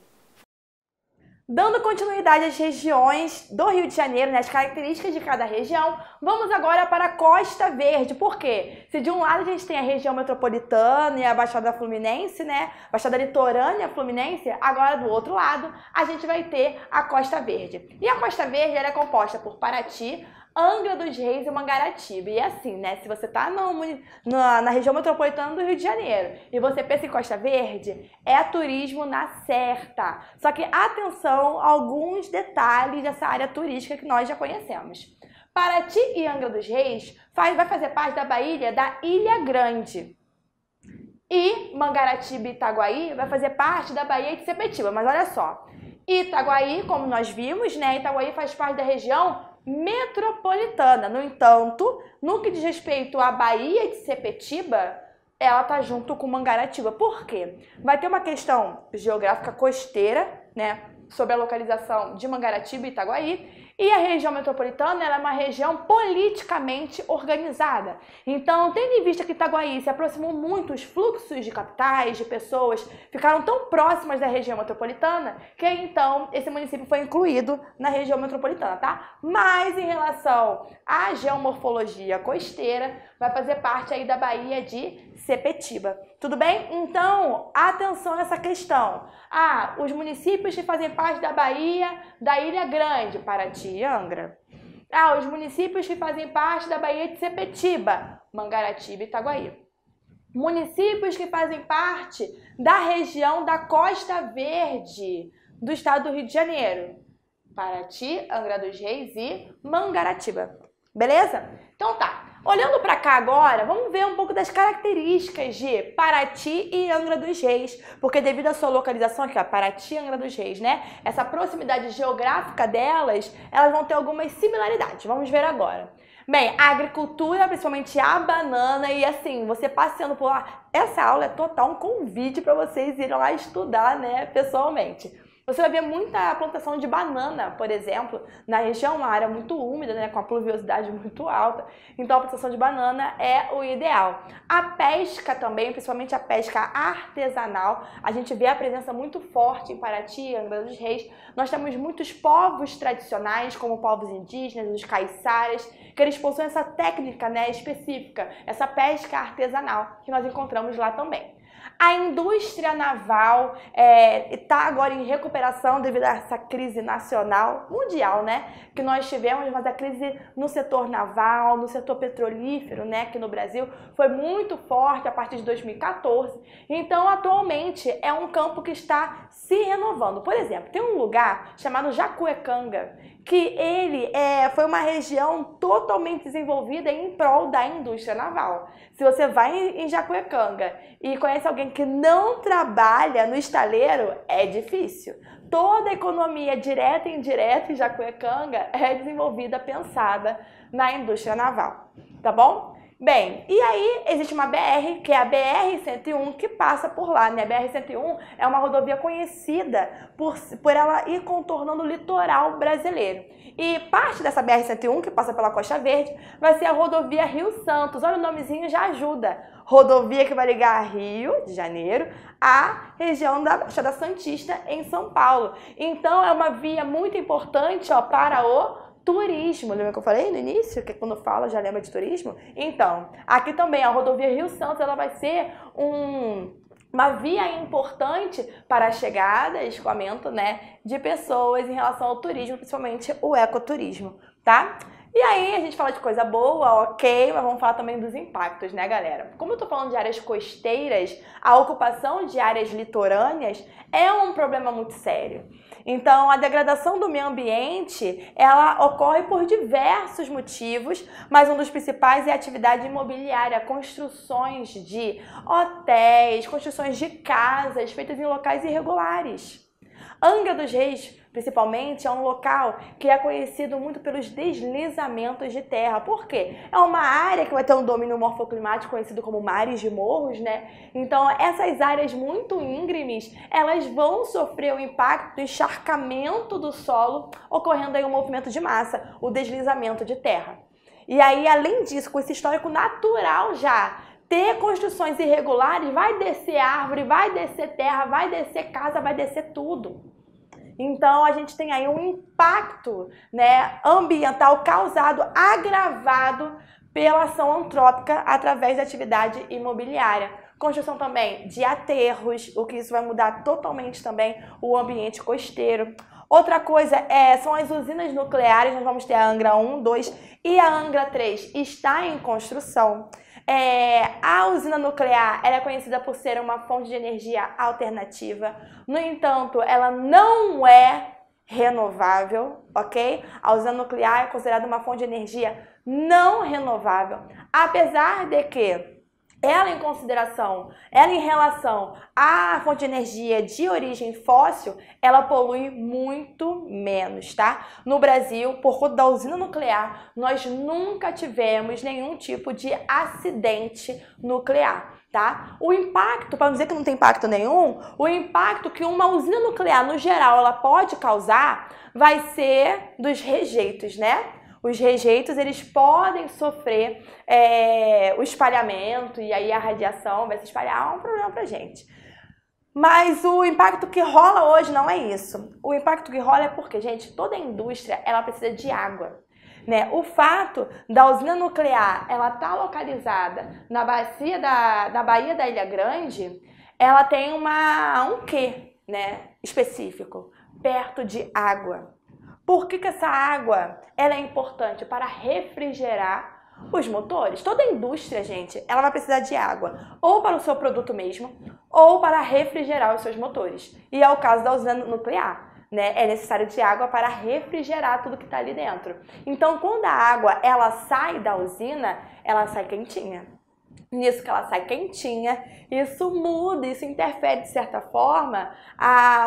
Dando continuidade às regiões do Rio de Janeiro, né, as características de cada região, vamos agora para a Costa Verde. Por quê? Se de um lado a gente tem a região metropolitana e a Baixada Fluminense, né, Baixada Litorânea Fluminense, agora do outro lado a gente vai ter a Costa Verde. E a Costa Verde ela é composta por Paraty, Angra dos Reis e Mangaratiba. E assim, né, se você tá na região metropolitana do Rio de Janeiro e você pensa em Costa Verde, é turismo na certa. Só que atenção a alguns detalhes dessa área turística que nós já conhecemos. Paraty e Angra dos Reis vai fazer parte da Baía da Ilha Grande. E Mangaratiba e Itaguaí vai fazer parte da Baía de Sepetiba. Mas olha só, Itaguaí, como nós vimos, né, Itaguaí faz parte da região metropolitana. No entanto, no que diz respeito à Baía de Sepetiba, ela tá junto com Mangaratiba. Por quê? Vai ter uma questão geográfica costeira, né, sobre a localização de Mangaratiba e Itaguaí, e a região metropolitana ela é uma região politicamente organizada. Então, tendo em vista que Itaguaí se aproximou muito, os fluxos de capitais, de pessoas, ficaram tão próximas da região metropolitana, que então esse município foi incluído na região metropolitana, tá? Mas em relação à geomorfologia costeira, vai fazer parte aí da Baía de Sepetiba. Tudo bem? Então, atenção nessa questão. Os municípios que fazem parte da Baía da Ilha Grande, Paraty e Angra. Os municípios que fazem parte da Baía de Sepetiba, Mangaratiba e Itaguaí. Municípios que fazem parte da região da Costa Verde do estado do Rio de Janeiro, Paraty, Angra dos Reis e Mangaratiba. Beleza? Então tá. Olhando para cá agora, vamos ver um pouco das características de Paraty e Angra dos Reis, porque devido à sua localização aqui, ó, Paraty e Angra dos Reis, né? Essa proximidade geográfica delas, elas vão ter algumas similaridades. Vamos ver agora. Bem, a agricultura, principalmente a banana, e assim, você passeando por lá, essa aula é total um convite para vocês irem lá estudar, né, pessoalmente. Você vai ver muita plantação de banana, por exemplo, na região, uma área muito úmida, né, com a pluviosidade muito alta. Então, a plantação de banana é o ideal. A pesca também, principalmente a pesca artesanal, a gente vê a presença muito forte em Paraty, Angra dos Reis. Nós temos muitos povos tradicionais, como povos indígenas, os caiçaras, que eles possuem essa técnica, né, específica, essa pesca artesanal, que nós encontramos lá também. A indústria naval está agora em recuperação devido a essa crise nacional, mundial, né? Que nós tivemos, mas a crise no setor naval, no setor petrolífero, né? Aqui no Brasil, foi muito forte a partir de 2014. Então, atualmente, é um campo que está se renovando. Por exemplo, tem um lugar chamado Jacuecanga, que ele foi uma região totalmente desenvolvida em prol da indústria naval. Se você vai em Jacuecanga e conhece alguém que não trabalha no estaleiro, é difícil. Toda a economia direta e indireta em Jacuecanga é desenvolvida, pensada na indústria naval, tá bom? Bem, e aí existe uma BR, que é a BR-101, que passa por lá, né? A BR-101 é uma rodovia conhecida por ela ir contornando o litoral brasileiro. E parte dessa BR-101, que passa pela Costa Verde, vai ser a rodovia Rio Santos. Olha, o nomezinho já ajuda. Rodovia que vai ligar Rio de Janeiro à região da Baixada Santista, em São Paulo. Então, é uma via muito importante, ó, para o turismo. Lembra que eu falei no início? Que quando fala já lembra de turismo? Então, aqui também a rodovia Rio Santos, ela vai ser uma via importante para a chegada e escoamento, né, de pessoas em relação ao turismo, principalmente o ecoturismo, tá? E aí, a gente fala de coisa boa, ok, mas vamos falar também dos impactos, né, galera? Como eu tô falando de áreas costeiras, a ocupação de áreas litorâneas é um problema muito sério. Então, a degradação do meio ambiente, ela ocorre por diversos motivos, mas um dos principais é a atividade imobiliária, construções de hotéis, construções de casas feitas em locais irregulares. Angra dos Reis, principalmente, é um local que é conhecido muito pelos deslizamentos de terra. Por quê? É uma área que vai ter um domínio morfoclimático conhecido como mares de morros, né? Então, essas áreas muito íngremes, elas vão sofrer o impacto do encharcamento do solo, ocorrendo aí um movimento de massa, o deslizamento de terra. E aí, além disso, com esse histórico natural já, ter construções irregulares, vai descer árvore, vai descer terra, vai descer casa, vai descer tudo. Então, a gente tem aí um impacto, né, ambiental causado, agravado pela ação antrópica através da atividade imobiliária. Construção também de aterros, o que isso vai mudar totalmente também o ambiente costeiro. Outra coisa são as usinas nucleares. Nós vamos ter a Angra 1, 2 e a Angra 3 está em construção. A usina nuclear ela é conhecida por ser uma fonte de energia alternativa. No entanto, ela não é renovável, ok? A usina nuclear é considerada uma fonte de energia não renovável, apesar de que ela em relação à fonte de energia de origem fóssil, ela polui muito menos, tá? No Brasil, por conta da usina nuclear, nós nunca tivemos nenhum tipo de acidente nuclear, tá? O impacto, para não dizer que não tem impacto nenhum, o impacto que uma usina nuclear, no geral, ela pode causar, vai ser dos rejeitos, né? Os rejeitos, eles podem sofrer o espalhamento e aí a radiação vai se espalhar, é um problema pra gente. Mas o impacto que rola hoje não é isso. O impacto que rola é porque, gente, toda a indústria, ela precisa de água, né? O fato da usina nuclear, ela tá localizada na bacia da Baía da Ilha Grande, ela tem um quê, né, específico, perto de água. Por que essa água ela é importante? Para refrigerar os motores. Toda a indústria, gente, ela vai precisar de água, ou para o seu produto mesmo, ou para refrigerar os seus motores. E é o caso da usina nuclear. né, é necessário de água para refrigerar tudo que está ali dentro. Então, quando a água ela sai da usina, ela sai quentinha. Nisso que ela sai quentinha, isso muda, isso interfere de certa forma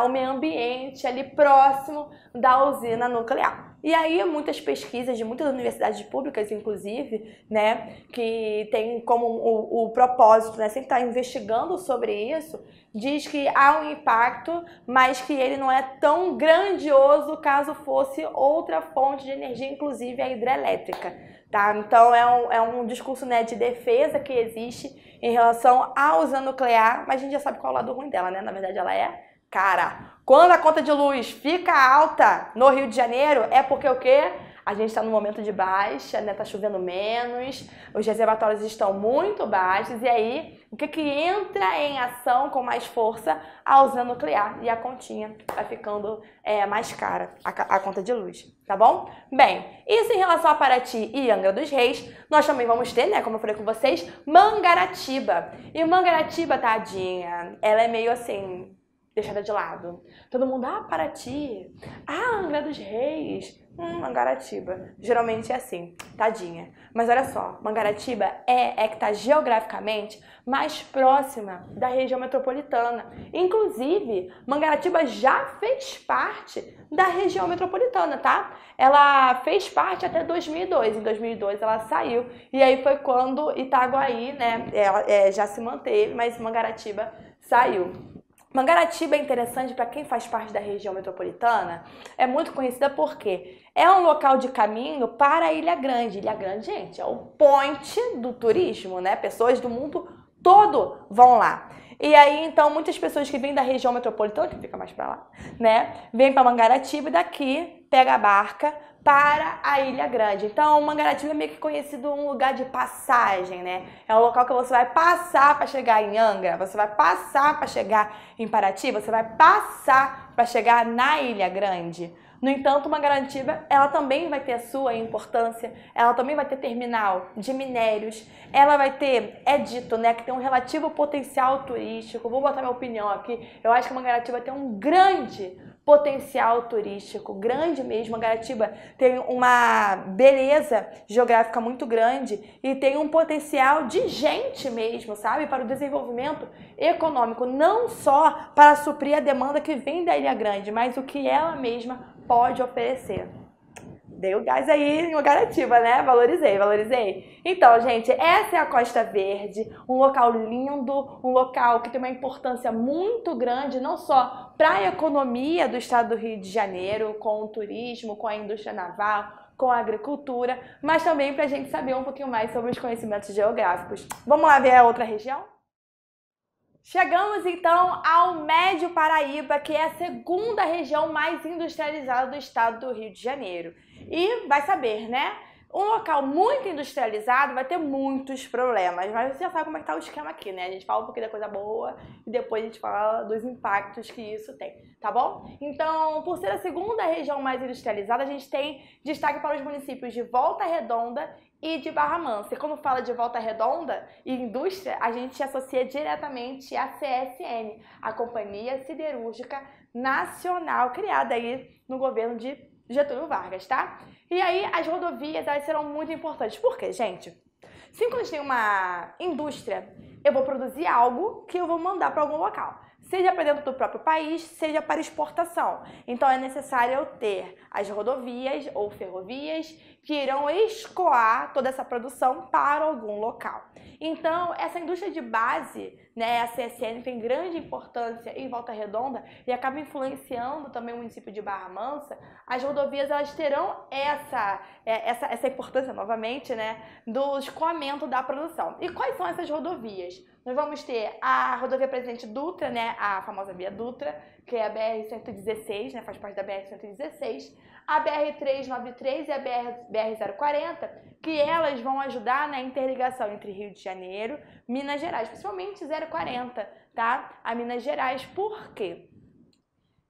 o meio ambiente ali próximo da usina nuclear. E aí muitas pesquisas de muitas universidades públicas, inclusive, né, que tem como o propósito, né, sempre estar investigando sobre isso, diz que há um impacto, mas que ele não é tão grandioso caso fosse outra fonte de energia, inclusive a hidrelétrica. Tá? Então é um discurso, né, de defesa que existe em relação à usina nuclear, mas a gente já sabe qual é o lado ruim dela, né? Na verdade ela é cara. Quando a conta de luz fica alta no Rio de Janeiro, é porque o quê? A gente está no momento de baixa, né? Tá chovendo menos, os reservatórios estão muito baixos, e aí o que entra em ação com mais força? A usina nuclear, e a continha vai ficando mais cara, a conta de luz, tá bom? Bem, isso em relação a Paraty e Angra dos Reis, nós também vamos ter, né, como eu falei com vocês, Mangaratiba. E Mangaratiba, tadinha, ela é meio assim, deixada de lado. Todo mundo, Paraty, Angra dos Reis, Mangaratiba. Geralmente é assim, tadinha. Mas olha só, Mangaratiba é que está geograficamente mais próxima da região metropolitana. Inclusive, Mangaratiba já fez parte da região metropolitana, tá? Ela fez parte até 2002. Em 2002 ela saiu. E aí foi quando Itaguaí, né, ela já se manteve, mas Mangaratiba saiu. Mangaratiba é interessante para quem faz parte da região metropolitana, é muito conhecida porque é um local de caminho para a Ilha Grande. Ilha Grande, gente, é o point do turismo, né? Pessoas do mundo todo vão lá. E aí, então, muitas pessoas que vêm da região metropolitana, que fica mais para lá, né? Vêm para Mangaratiba e daqui pega a barca para a Ilha Grande. Então, Mangaratiba é meio que conhecido um lugar de passagem, né? É um local que você vai passar para chegar em Angra, você vai passar para chegar em Paraty, você vai passar para chegar na Ilha Grande. No entanto, Mangaratiba, ela também vai ter a sua importância, ela também vai ter terminal de minérios, ela vai ter, é dito, né, que tem um relativo potencial turístico. Vou botar minha opinião aqui, eu acho que Mangaratiba tem um grande potencial turístico, grande mesmo. Mangaratiba tem uma beleza geográfica muito grande e tem um potencial de gente mesmo, sabe? Para o desenvolvimento econômico, não só para suprir a demanda que vem da Ilha Grande, mas o que ela mesma pode oferecer. Dei o gás aí em Mangaratiba, né? Valorizei. Então, gente, essa é a Costa Verde, um local lindo, um local que tem uma importância muito grande, não só para a economia do estado do Rio de Janeiro, com o turismo, com a indústria naval, com a agricultura, mas também para a gente saber um pouquinho mais sobre os conhecimentos geográficos. Vamos lá ver a outra região? Chegamos então ao Médio Paraíba, que é a segunda região mais industrializada do estado do Rio de Janeiro. E vai saber, né? Um local muito industrializado vai ter muitos problemas, mas você já sabe como é que tá o esquema aqui, né? A gente fala um pouquinho da coisa boa e depois a gente fala dos impactos que isso tem, tá bom? Então, por ser a segunda região mais industrializada, a gente tem destaque para os municípios de Volta Redonda e de Barra Mansa. E quando fala de Volta Redonda e indústria, a gente associa diretamente a CSN, a Companhia Siderúrgica Nacional, criada aí no governo de Getúlio Vargas, tá? E aí as rodovias, elas serão muito importantes. Por quê, gente? Se quando a gente tem uma indústria, eu vou produzir algo que eu vou mandar para algum local. Seja para dentro do próprio país, seja para exportação. Então é necessário eu ter as rodovias ou ferrovias que irão escoar toda essa produção para algum local. Então essa indústria de base, né, a CSN tem grande importância em Volta Redonda e acaba influenciando também o município de Barra Mansa. As rodovias, elas terão essa importância novamente, né, do escoamento da produção. E quais são essas rodovias? Nós vamos ter a rodovia Presidente Dutra, né, a famosa Via Dutra, que é a BR-116, né, faz parte da BR-116, a BR-393 e a BR-040, que elas vão ajudar na interligação entre Rio de Janeiro e Minas Gerais, principalmente 040, tá? A Minas Gerais, por quê?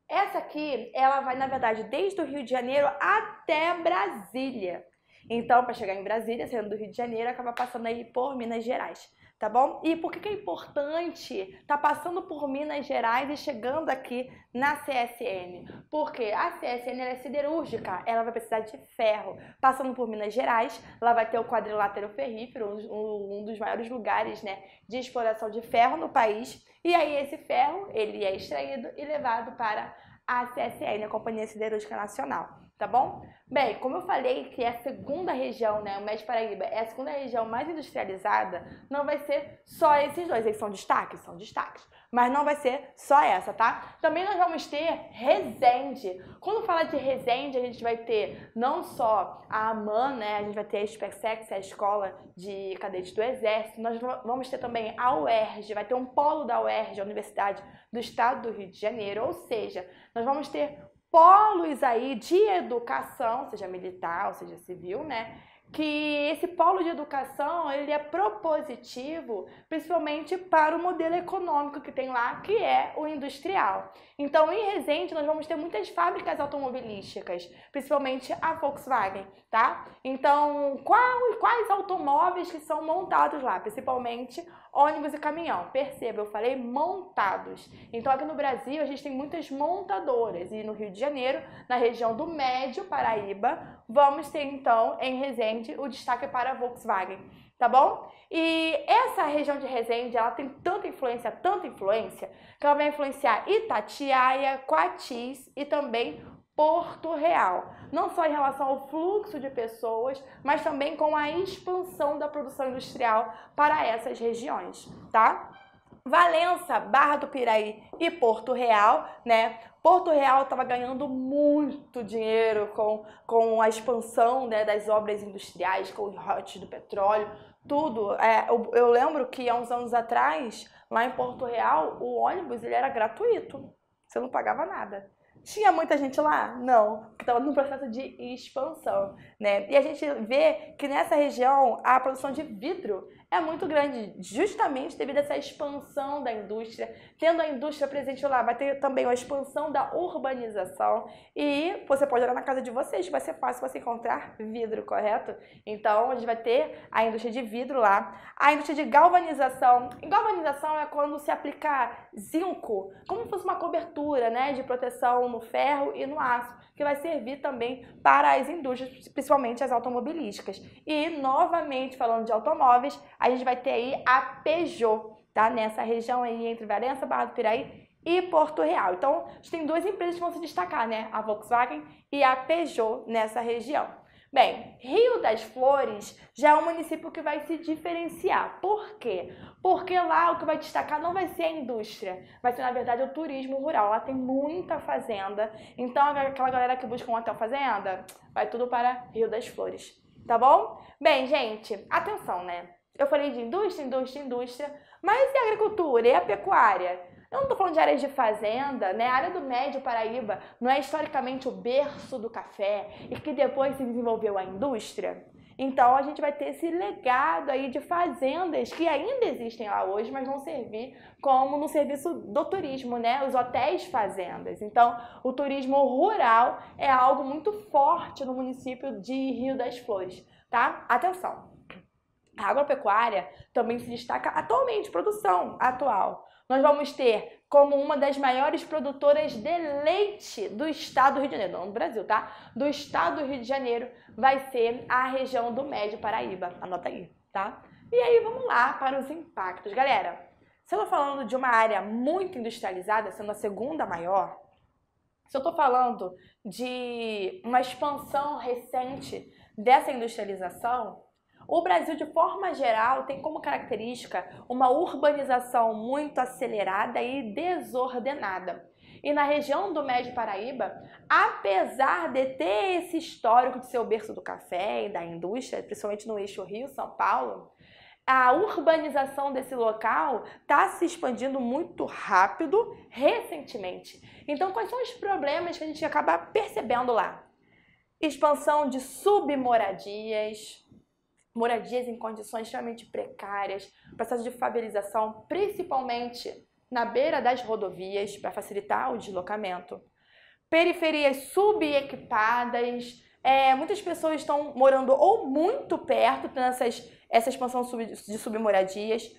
Essa aqui, ela vai, na verdade, desde o Rio de Janeiro até Brasília. Então, para chegar em Brasília, saindo do Rio de Janeiro, acaba passando aí por Minas Gerais. tá bom? E por que é importante estar passando por Minas Gerais e chegando aqui na CSN? Porque a CSN ela é siderúrgica, ela vai precisar de ferro. Passando por Minas Gerais, ela vai ter o quadrilátero ferrífero, um dos maiores lugares, né, de exploração de ferro no país. E aí esse ferro, ele é extraído e levado para a CSN, a Companhia Siderúrgica Nacional, tá bom? Bem, como eu falei que é a segunda região, né, o Médio Paraíba é a segunda região mais industrializada, não vai ser só esses dois, eles são destaques, mas não vai ser só essa, tá? Também nós vamos ter Resende. Quando fala de Resende, a gente vai ter não só a AMAN, né, a gente vai ter a SpaceX, a Escola de Cadetes do Exército, nós vamos ter também a UERJ, vai ter um polo da UERJ, a Universidade do Estado do Rio de Janeiro, ou seja, nós vamos ter polos aí de educação, seja militar ou seja civil, né? Que esse polo de educação, ele é propositivo, principalmente para o modelo econômico que tem lá, que é o industrial. Então, em Resende, nós vamos ter muitas fábricas automobilísticas, principalmente a Volkswagen, tá? Então, quais automóveis que são montados lá? Principalmente ônibus e caminhão. Perceba, eu falei montados. Então, aqui no Brasil, a gente tem muitas montadoras. E no Rio de Janeiro, na região do Médio Paraíba, vamos ter, então, em Resende, o destaque para a Volkswagen, tá bom? E essa região de Resende, ela tem tanta influência, que ela vai influenciar Itatiaia, Coatis e também Porto Real. Não só em relação ao fluxo de pessoas, mas também com a expansão da produção industrial para essas regiões, tá? Valença, Barra do Piraí e Porto Real, né? Porto Real estava ganhando muito dinheiro com a expansão, né, das obras industriais, com os royalties do petróleo, tudo. Eu lembro que há uns anos atrás, lá em Porto Real, o ônibus ele era gratuito, você não pagava nada. Tinha muita gente lá? Não, porque estava num processo de expansão, né? E a gente vê que nessa região a produção de vidro é muito grande, justamente devido a essa expansão da indústria. Tendo a indústria presente lá, vai ter também a expansão da urbanização e você pode olhar na casa de vocês, vai ser fácil você encontrar vidro, correto? Então, a gente vai ter a indústria de vidro lá, a indústria de galvanização. E galvanização é quando se aplica zinco, como se fosse uma cobertura, né, de proteção no ferro e no aço, que vai servir também para as indústrias, principalmente as automobilísticas. E, novamente, falando de automóveis, a gente vai ter aí a Peugeot, tá? Nessa região aí entre Valença, Barra do Piraí e Porto Real. Então, a gente tem duas empresas que vão se destacar, né? A Volkswagen e a Peugeot nessa região. Bem, Rio das Flores já é um município que vai se diferenciar. Por quê? Porque lá o que vai destacar não vai ser a indústria, vai ser, na verdade, o turismo rural. Lá tem muita fazenda, então aquela galera que busca um hotel fazenda, vai tudo para Rio das Flores, tá bom? Bem, gente, atenção, né? Eu falei de indústria, mas e a agricultura e a pecuária? Eu não estou falando de áreas de fazenda, né? A área do Médio Paraíba não é historicamente o berço do café e que depois se desenvolveu a indústria? Então, a gente vai ter esse legado aí de fazendas que ainda existem lá hoje, mas vão servir como no serviço do turismo, né? Os hotéis fazendas. Então, o turismo rural é algo muito forte no município de Rio das Flores, tá? Atenção! A agropecuária também se destaca atualmente, produção atual. Nós vamos ter como uma das maiores produtoras de leite do estado do Rio de Janeiro, não do Brasil, tá? Do estado do Rio de Janeiro vai ser a região do Médio Paraíba. Anota aí, tá? E aí vamos lá para os impactos. Galera, se eu tô falando de uma área muito industrializada, sendo a segunda maior, se eu tô falando de uma expansão recente dessa industrialização, o Brasil, de forma geral, tem como característica uma urbanização muito acelerada e desordenada. E na região do Médio Paraíba, apesar de ter esse histórico de ser o berço do café e da indústria, principalmente no eixo Rio-São Paulo, a urbanização desse local está se expandindo muito rápido recentemente. Então, quais são os problemas que a gente acaba percebendo lá? Expansão de submoradias, moradias em condições extremamente precárias, processo de favelização, principalmente na beira das rodovias, para facilitar o deslocamento. Periferias subequipadas, muitas pessoas estão morando ou muito perto, tendo essa expansão de submoradias.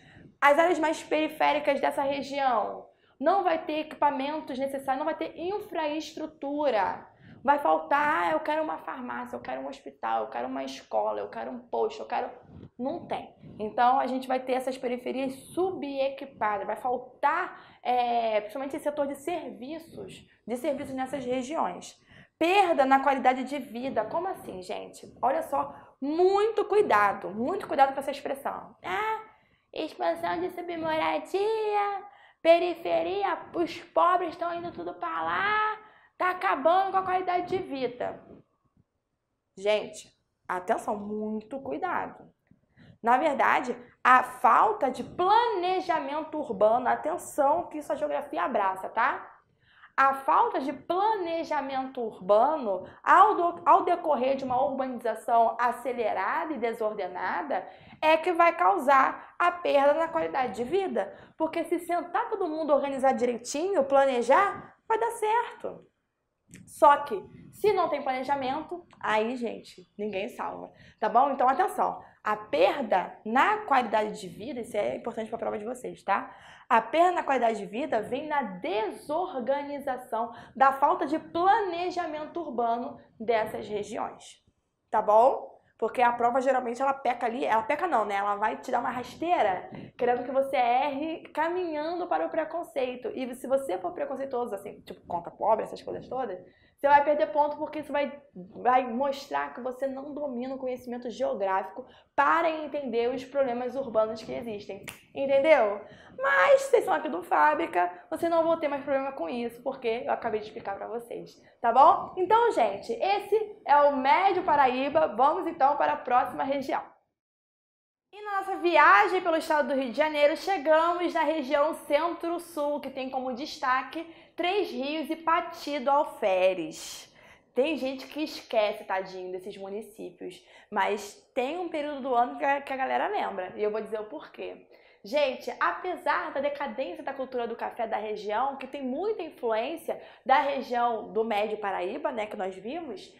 As áreas mais periféricas dessa região não vai ter equipamentos necessários, não vai ter infraestrutura. Vai faltar, eu quero uma farmácia, eu quero um hospital, eu quero uma escola, eu quero um posto, eu quero... Não tem. Então, a gente vai ter essas periferias subequipadas. Vai faltar, principalmente esse setor de serviços nessas regiões. Perda na qualidade de vida. Como assim, gente? Olha só, muito cuidado com essa expressão. Expansão de submoradia, periferia, os pobres estão indo tudo para lá, tá acabando com a qualidade de vida. Gente, atenção, muito cuidado. Na verdade, a falta de planejamento urbano, atenção que isso a geografia abraça, tá? A falta de planejamento urbano, ao decorrer de uma urbanização acelerada e desordenada, é que vai causar a perda na qualidade de vida. Porque se sentar todo mundo, organizar direitinho, planejar, vai dar certo. Só que, se não tem planejamento, aí, gente, ninguém salva, tá bom? Então, atenção, a perda na qualidade de vida, isso é importante para a prova de vocês, tá? A perda na qualidade de vida vem na desorganização, da falta de planejamento urbano dessas regiões, tá bom? Porque a prova, geralmente, ela peca ali, ela peca não, né? Ela vai te dar uma rasteira, querendo que você erre, caminhando para o preconceito. E se você for preconceituoso, assim, tipo, conta pobre, essas coisas todas, você vai perder ponto porque isso vai mostrar que você não domina o conhecimento geográfico para entender os problemas urbanos que existem. Entendeu? Mas, vocês são aqui do Fábrica, vocês não vão ter mais problema com isso, porque eu acabei de explicar para vocês, tá bom? Então, gente, esse é o Médio Paraíba. Vamos, então, para a próxima região. E na nossa viagem pelo estado do Rio de Janeiro, chegamos na região Centro-Sul, que tem como destaque Três Rios e Pati do Alferes. Tem gente que esquece, tadinho, desses municípios, mas tem um período do ano que a galera lembra, e eu vou dizer o porquê. Gente, apesar da decadência da cultura do café da região, que tem muita influência da região do Médio Paraíba, né, que nós vimos,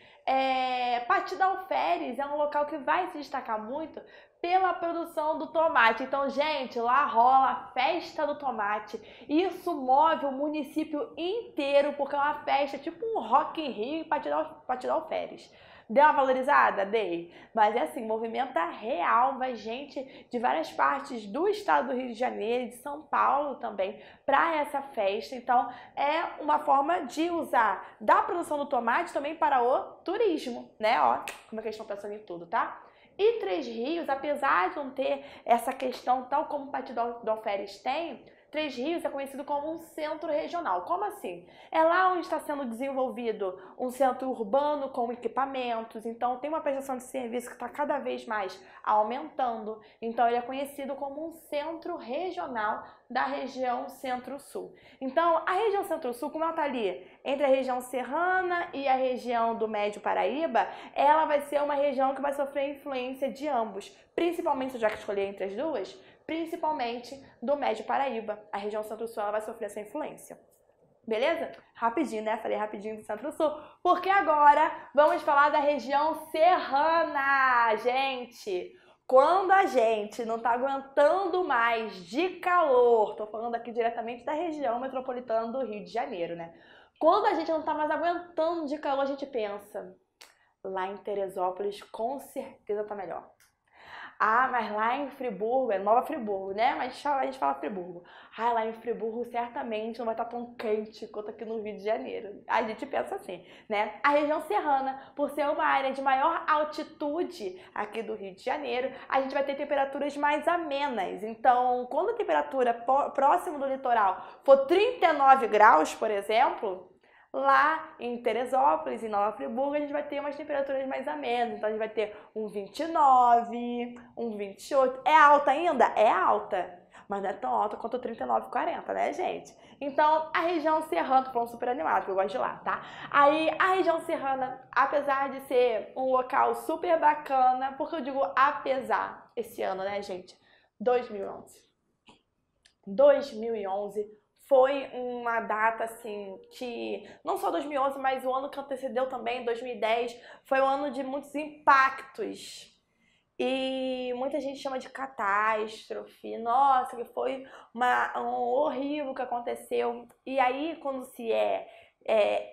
Pati do Alferes é um local que vai se destacar muito pela produção do tomate. Então, gente, lá rola a festa do tomate. Isso move o município inteiro, porque é uma festa, tipo um Rock in Rio e Pati do Alferes. Deu uma valorizada? Dei. Mas é assim, movimenta real, vai gente de várias partes do estado do Rio de Janeiro e de São Paulo também para essa festa. Então, é uma forma de usar da produção do tomate também para o turismo, né? Ó, como é que eles estão pensando em tudo, tá? E Três Rios, apesar de não ter essa questão tal como Pati do Alferes tem, Três Rios é conhecido como um centro regional. Como assim? É lá onde está sendo desenvolvido um centro urbano com equipamentos, então tem uma prestação de serviço que está cada vez mais aumentando. Então ele é conhecido como um centro regional da região Centro-Sul. Então a região Centro-Sul, como ela está ali entre a região serrana e a região do Médio Paraíba, ela vai ser uma região que vai sofrer influência de ambos, principalmente, já que escolhi entre as duas, principalmente do Médio Paraíba. A região Centro-Sul ela vai sofrer essa influência. Beleza? Rapidinho, né? Falei rapidinho do Centro-Sul, porque agora vamos falar da região serrana. Gente, quando a gente não tá aguentando mais de calor, tô falando aqui diretamente da região metropolitana do Rio de Janeiro, né? Quando a gente não tá mais aguentando de calor, a gente pensa, lá em Teresópolis com certeza tá melhor. Ah, mas lá em Friburgo, é Nova Friburgo, né? Mas a gente fala Friburgo. Ah, lá em Friburgo certamente não vai estar tão quente quanto aqui no Rio de Janeiro. A gente pensa assim, né? A região serrana, por ser uma área de maior altitude aqui do Rio de Janeiro, a gente vai ter temperaturas mais amenas. Então, quando a temperatura próxima do litoral for 39 graus, por exemplo, lá em Teresópolis, em Nova Friburgo, a gente vai ter umas temperaturas mais amenas. Então, a gente vai ter um 29, um 28. É alta ainda? É alta. Mas não é tão alta quanto o 39, 40, né, gente? Então, a região serrana, tô falando super animado, porque eu gosto de lá, tá? Aí, a região serrana, apesar de ser um local super bacana, porque eu digo apesar, esse ano, né, gente? 2011 foi uma data, assim, que não só 2011, mas o ano que antecedeu também, 2010, foi um ano de muitos impactos E muita gente chama de catástrofe. Nossa, que foi um horrível que aconteceu. E aí, quando se é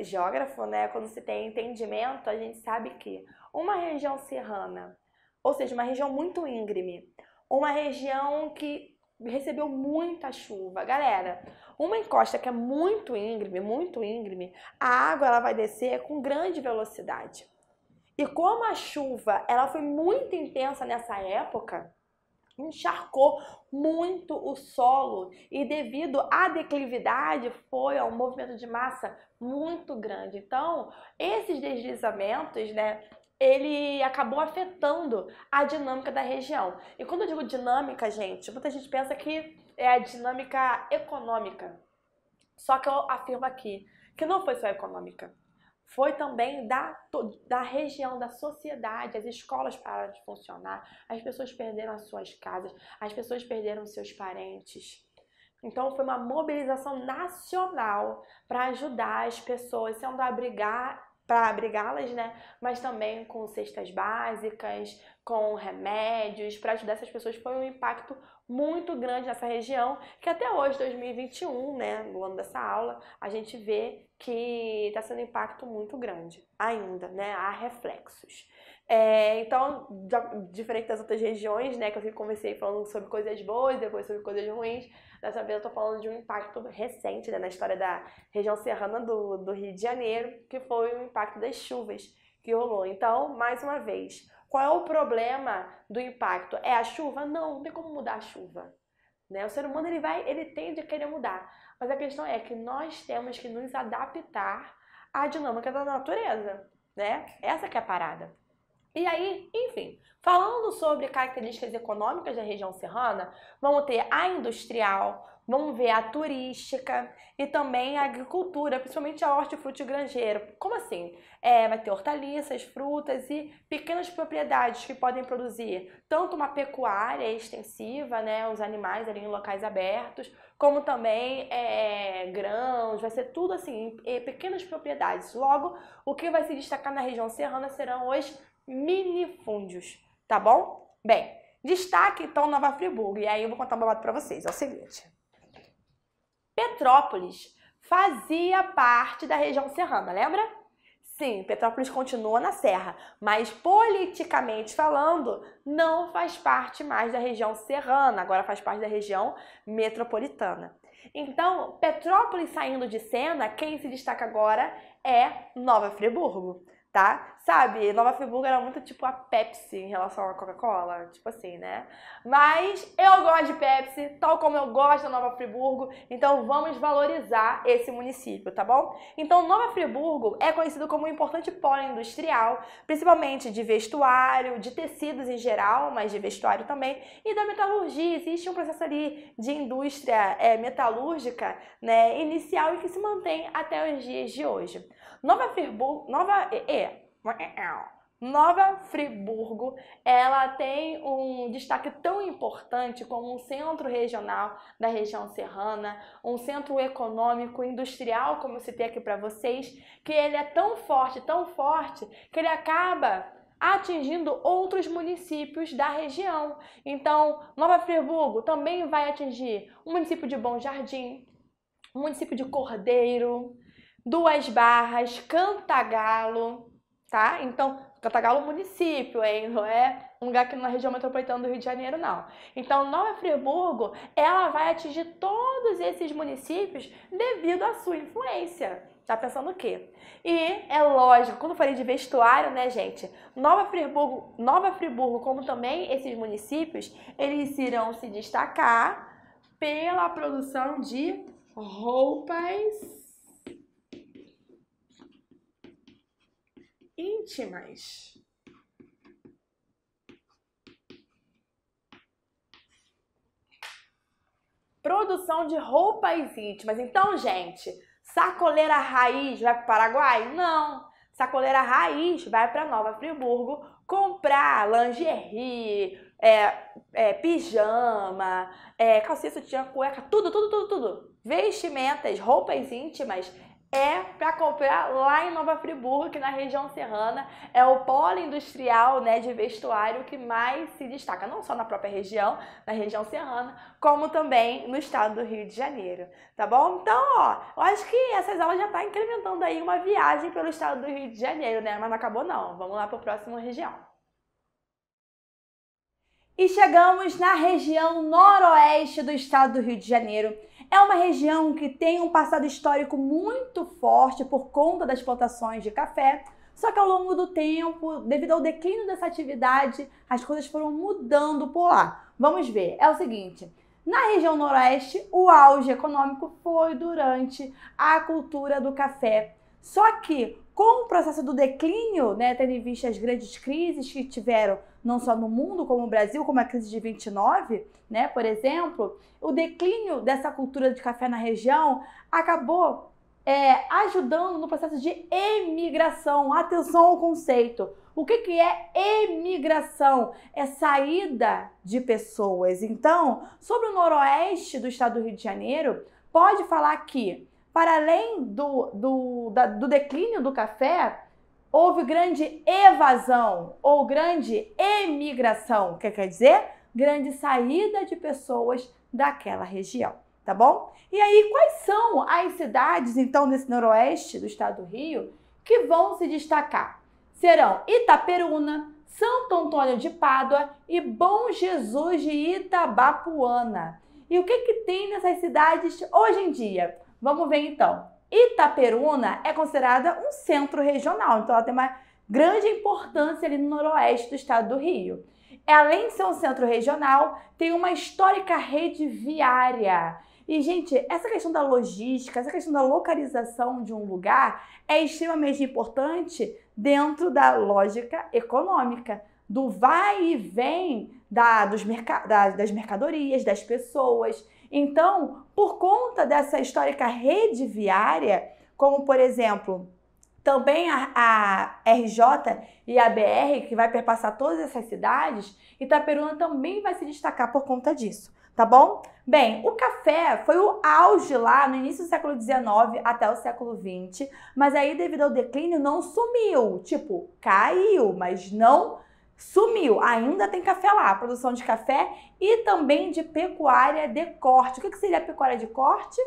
geógrafo, né? Quando se tem entendimento, a gente sabe que uma região serrana, ou seja, uma região muito íngreme, uma região que recebeu muita chuva. Galera, uma encosta que é muito íngreme, a água ela vai descer com grande velocidade. E como a chuva ela foi muito intensa nessa época, encharcou muito o solo e devido à declividade foi um movimento de massa muito grande. Então, esses deslizamentos, né, ele acabou afetando a dinâmica da região. E quando eu digo dinâmica, gente, muita gente pensa que é a dinâmica econômica. Só que eu afirmo aqui que não foi só econômica. Foi também da região, da sociedade, as escolas pararam de funcionar, as pessoas perderam as suas casas, as pessoas perderam seus parentes. Então foi uma mobilização nacional para ajudar as pessoas, sendo para abrigá-las, né? Mas também com cestas básicas, com remédios, para ajudar essas pessoas. Foi um impacto muito grande nessa região, que até hoje, 2021, né, no ano dessa aula, a gente vê que está sendo um impacto muito grande ainda, né? Há reflexos. Então, diferente das outras regiões, né, que eu sempre conversei falando sobre coisas boas, depois sobre coisas ruins, dessa vez eu tô falando de um impacto recente, né, na história da região serrana do Rio de Janeiro, que foi o impacto das chuvas que rolou. Então, mais uma vez, qual é o problema do impacto? É a chuva? Não tem como mudar a chuva. Né? O ser humano ele tende a querer mudar, mas a questão é que nós temos que nos adaptar à dinâmica da natureza, né? Essa que é a parada. E aí, enfim, falando sobre características econômicas da região serrana, vamos ter a industrial, vamos ver a turística e também a agricultura, principalmente a hortifruti granjeiro. Como assim? Vai ter hortaliças, frutas e pequenas propriedades que podem produzir tanto uma pecuária extensiva, né, os animais ali em locais abertos, como também grãos, vai ser tudo assim, pequenas propriedades. Logo, o que vai se destacar na região serrana serão os minifúndios, tá bom? Bem, destaque então Nova Friburgo, e aí eu vou contar um babado pra vocês, é o seguinte. Petrópolis fazia parte da região serrana, lembra? Sim, Petrópolis continua na serra, mas politicamente falando, não faz parte mais da região serrana, agora faz parte da região metropolitana. Então, Petrópolis saindo de cena, quem se destaca agora é Nova Friburgo. Tá? Sabe, Nova Friburgo era muito tipo a Pepsi em relação à Coca-Cola, tipo assim, né? Mas eu gosto de Pepsi, tal como eu gosto da Nova Friburgo, então vamos valorizar esse município, tá bom? Então, Nova Friburgo é conhecido como um importante polo industrial, principalmente de vestuário, de tecidos em geral, mas de vestuário também, e da metalurgia. Existe um processo ali de indústria metalúrgica, né, inicial e que se mantém até os dias de hoje. Nova Friburgo, ela tem um destaque tão importante como um centro regional da região serrana, um centro econômico, industrial, como eu citei aqui para vocês, que ele é tão forte, que ele acaba atingindo outros municípios da região. Então, Nova Friburgo também vai atingir o município de Bom Jardim, o município de Cordeiro, Duas Barras, Cantagalo, tá? Então, Cantagalo município, hein? Não é um lugar aqui na região metropolitana do Rio de Janeiro, não. Então, Nova Friburgo, ela vai atingir todos esses municípios devido à sua influência. Tá pensando o quê? E é lógico, quando eu falei de vestuário, né, gente? Nova Friburgo, como também esses municípios, eles irão se destacar pela produção de roupas íntimas. Produção de roupas íntimas. Então, gente, sacoleira raiz vai para o Paraguai? Não. Sacoleira raiz vai para Nova Friburgo comprar lingerie, pijama, calcinha, sutiã, cueca, tudo. Vestimentas, roupas íntimas é para comprar lá em Nova Friburgo, que na região serrana é o polo industrial, né, de vestuário que mais se destaca, não só na própria região, na região serrana, como também no estado do Rio de Janeiro, tá bom? Então, ó, eu acho que essas aulas já estão incrementando aí uma viagem pelo estado do Rio de Janeiro, né? Mas não acabou não, vamos lá para a próxima região. E chegamos na região noroeste do estado do Rio de Janeiro. É uma região que tem um passado histórico muito forte por conta das plantações de café, só que ao longo do tempo, devido ao declínio dessa atividade, as coisas foram mudando por lá. Vamos ver, é o seguinte, na região noroeste, o auge econômico foi durante a cultura do café. Só que com o processo do declínio, né, tendo em vista as grandes crises que tiveram não só no mundo, como no Brasil, como a crise de 29, né, por exemplo, o declínio dessa cultura de café na região acabou ajudando no processo de emigração. Atenção ao conceito. O que é emigração? É saída de pessoas. Então, sobre o noroeste do estado do Rio de Janeiro, pode falar que, para além do declínio do café, houve grande evasão ou grande emigração, que quer dizer grande saída de pessoas daquela região, tá bom? E aí, quais são as cidades, então, desse noroeste do estado do Rio que vão se destacar? Serão Itaperuna, Santo Antônio de Pádua e Bom Jesus de Itabapuana. E o que tem nessas cidades hoje em dia? Vamos ver então. Itaperuna é considerada um centro regional, então ela tem uma grande importância ali no noroeste do estado do Rio. Além de ser um centro regional, tem uma histórica rede viária. E, gente, essa questão da logística, essa questão da localização de um lugar é extremamente importante dentro da lógica econômica, do vai e vem das mercadorias, das pessoas. Então, por conta dessa histórica rede viária, como, por exemplo, também a RJ e a BR, que vai perpassar todas essas cidades, Itaperuna também vai se destacar por conta disso, tá bom? Bem, o café foi o auge lá no início do século XIX até o século XX, mas aí devido ao declínio não sumiu, tipo, caiu, mas não sumiu. Ainda tem café lá, produção de café e também de pecuária de corte. O que seria a pecuária de corte?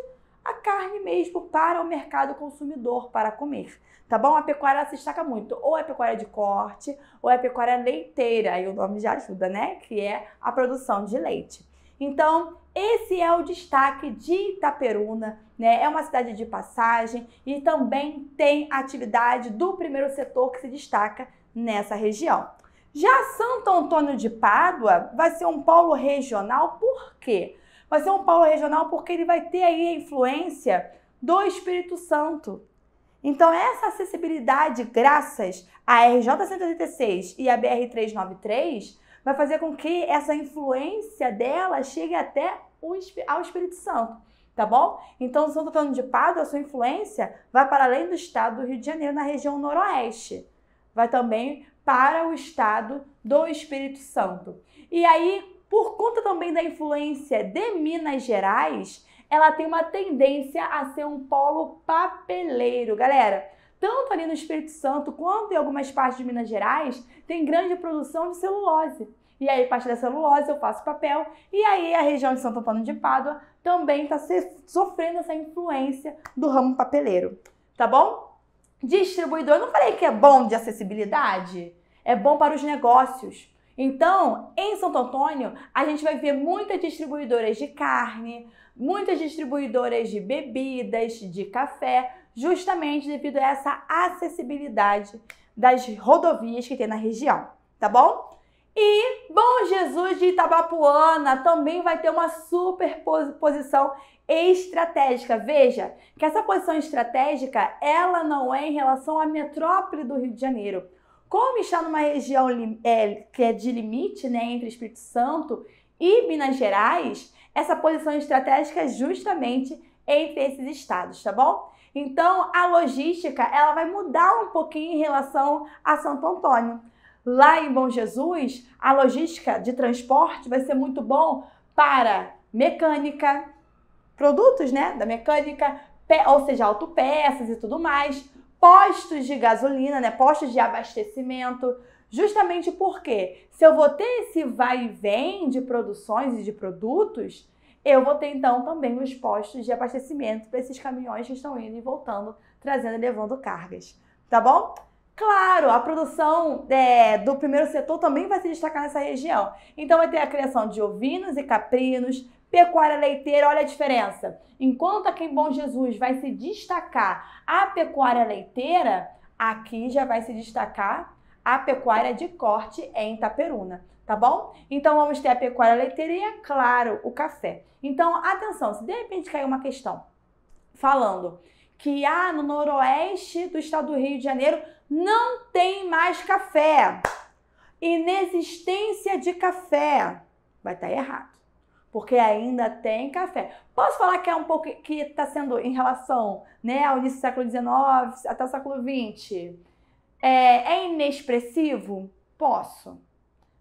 A carne mesmo para o mercado consumidor, para comer, tá bom? A pecuária se destaca muito, ou é pecuária de corte, ou é pecuária leiteira, aí o nome já ajuda, né? Que é a produção de leite. Então, esse é o destaque de Itaperuna, né? É uma cidade de passagem e também tem atividade do primeiro setor que se destaca nessa região. Já Santo Antônio de Pádua vai ser um polo regional, por quê? Vai ser um polo regional porque ele vai ter aí a influência do Espírito Santo. Então, essa acessibilidade, graças à RJ-186 e à BR-393, vai fazer com que essa influência dela chegue até ao Espírito Santo, tá bom? Então, Santo Antônio de Pádua, a sua influência vai para além do estado do Rio de Janeiro, na região noroeste. Vai também para o estado do Espírito Santo. E aí, por conta também da influência de Minas Gerais, ela tem uma tendência a ser um polo papeleiro. Galera, tanto ali no Espírito Santo quanto em algumas partes de Minas Gerais, tem grande produção de celulose. E aí, parte da celulose eu faço papel. E aí, a região de Santo Antônio de Pádua também está sofrendo essa influência do ramo papeleiro. Tá bom? Distribuidor, eu não falei que é bom de acessibilidade? É bom para os negócios. Então, em Santo Antônio, a gente vai ver muitas distribuidoras de carne, muitas distribuidoras de bebidas, de café, justamente devido a essa acessibilidade das rodovias que tem na região, tá bom? E Bom Jesus de Itabapuana também vai ter uma superposição estratégica. Veja que essa posição estratégica, ela não é em relação à metrópole do Rio de Janeiro. Como está numa região que é de limite, né, entre Espírito Santo e Minas Gerais, essa posição estratégica é justamente entre esses estados, tá bom? Então, a logística, ela vai mudar um pouquinho em relação a Santo Antônio. Lá em Bom Jesus, a logística de transporte vai ser muito bom para mecânica, produtos, né, da mecânica, ou seja, autopeças e tudo mais, postos de gasolina, né, postos de abastecimento, justamente porque se eu vou ter esse vai e vem de produções e de produtos, eu vou ter então também os postos de abastecimento para esses caminhões que estão indo e voltando, trazendo e levando cargas, tá bom? Claro, a produção do primeiro setor também vai se destacar nessa região. Então vai ter a criação de ovinos e caprinos, pecuária leiteira, olha a diferença. Enquanto aqui em Bom Jesus vai se destacar a pecuária leiteira, aqui já vai se destacar a pecuária de corte em Itaperuna, tá bom? Então vamos ter a pecuária leiteira e, é claro, o café. Então, atenção, se de repente cair uma questão falando que no noroeste do estado do Rio de Janeiro não tem mais café, inexistência de café, vai estar errado, porque ainda tem café. Posso falar que é um pouco que está sendo em relação, né, ao início do século XIX até o século XX? É inexpressivo? Posso.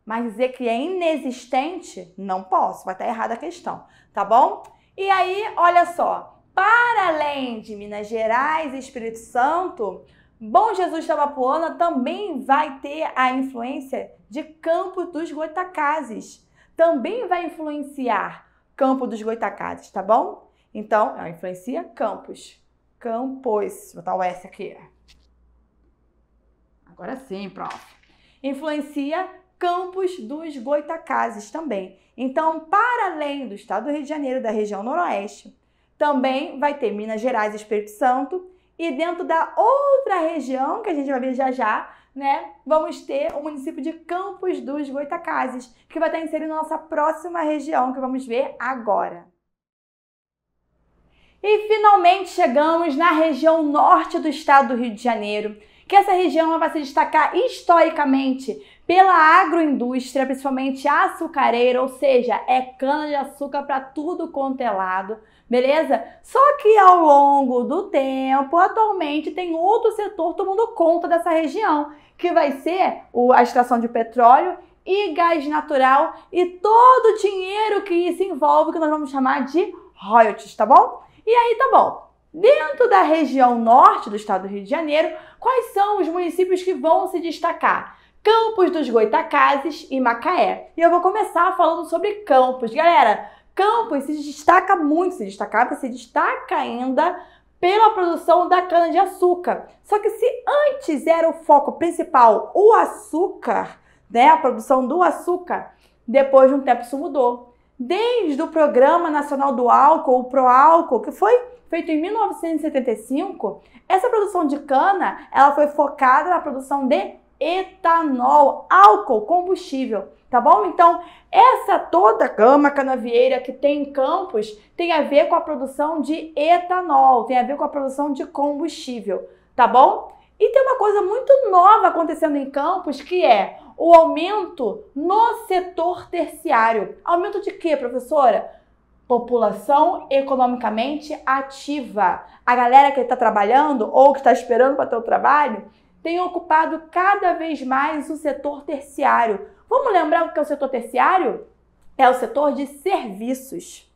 Mas dizer que é inexistente? Não posso. Vai estar errada a questão, tá bom? E aí, olha só. Para além de Minas Gerais e Espírito Santo, Bom Jesus Itabapoana também vai ter a influência de Campo dos Goitacazes. Também vai influenciar Campo dos Goitacazes, tá bom? Então, ela influencia campos. Campos. Vou botar o S aqui. Agora sim, prof. Influencia Campos dos Goitacazes também. Então, para além do estado do Rio de Janeiro, da região noroeste, também vai ter Minas Gerais e Espírito Santo. E dentro da outra região, que a gente vai ver já já, né, vamos ter o município de Campos dos Goitacazes, que vai estar inserido na nossa próxima região, que vamos ver agora. E finalmente chegamos na região norte do estado do Rio de Janeiro, que essa região vai se destacar historicamente pela agroindústria, principalmente açucareira, ou seja, é cana-de-açúcar para tudo quanto é lado, beleza? Só que ao longo do tempo, atualmente, tem outro setor tomando conta dessa região, que vai ser a extração de petróleo e gás natural e todo o dinheiro que isso envolve, que nós vamos chamar de royalties, tá bom? E aí, tá bom. Dentro da região norte do estado do Rio de Janeiro, quais são os municípios que vão se destacar? Campos dos Goitacazes e Macaé. E eu vou começar falando sobre Campos. Galera, Campos se destaca muito, se destaca ainda pela produção da cana-de-açúcar. Só que se antes era o foco principal o açúcar, né, a produção do açúcar, depois de um tempo isso mudou. Desde o Programa Nacional do Álcool, o Proálcool, que foi feito em 1975, essa produção de cana, ela foi focada na produção de etanol, álcool, combustível, tá bom? Então, essa toda gama canavieira que tem em Campos tem a ver com a produção de etanol, tem a ver com a produção de combustível, tá bom? E tem uma coisa muito nova acontecendo em Campos, que é o aumento no setor terciário. Aumento de quê, professora? População economicamente ativa. A galera que está trabalhando ou que está esperando para ter o trabalho tem ocupado cada vez mais o setor terciário. Vamos lembrar o que é o setor terciário? É o setor de serviços.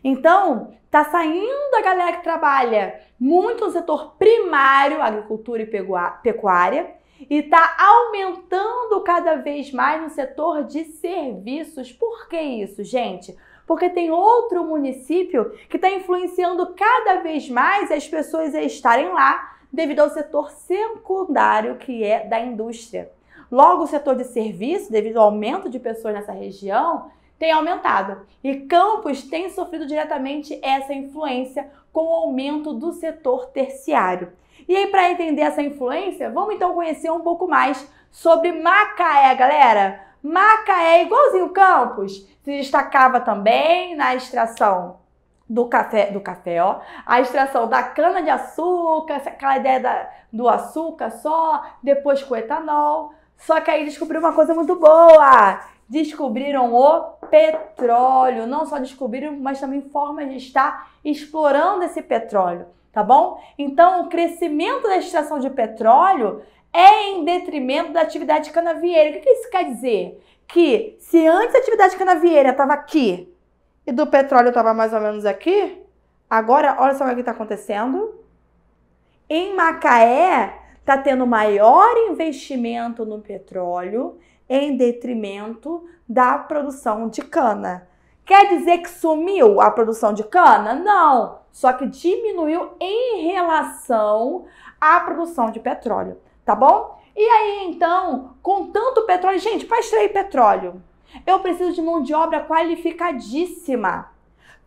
Então, está saindo a galera que trabalha muito no setor primário, agricultura e pecuária, e está aumentando cada vez mais no setor de serviços. Por que isso, gente? Porque tem outro município que está influenciando cada vez mais as pessoas a estarem lá devido ao setor secundário, que é da indústria. Logo, o setor de serviço, devido ao aumento de pessoas nessa região, tem aumentado. E Campos tem sofrido diretamente essa influência com o aumento do setor terciário. E aí, para entender essa influência, vamos então conhecer um pouco mais sobre Macaé, galera. Macaé, igualzinho Campos, se destacava também na extração do café, ó, a extração da cana-de-açúcar, aquela ideia do açúcar só, depois com etanol. Só que aí descobriram uma coisa muito boa. Descobriram o petróleo. Não só descobriram, mas também formas de estar explorando esse petróleo, tá bom? Então, o crescimento da extração de petróleo é em detrimento da atividade canavieira. O que isso quer dizer? Que se antes a atividade canavieira estava aqui e do petróleo estava mais ou menos aqui, Agora, olha só o que está acontecendo. Em Macaé, está tendo maior investimento no petróleo em detrimento da produção de cana. Quer dizer que sumiu a produção de cana? Não, só que diminuiu em relação à produção de petróleo, tá bom? E aí, então, com tanto petróleo... Gente, para extrair petróleo, eu preciso de mão de obra qualificadíssima.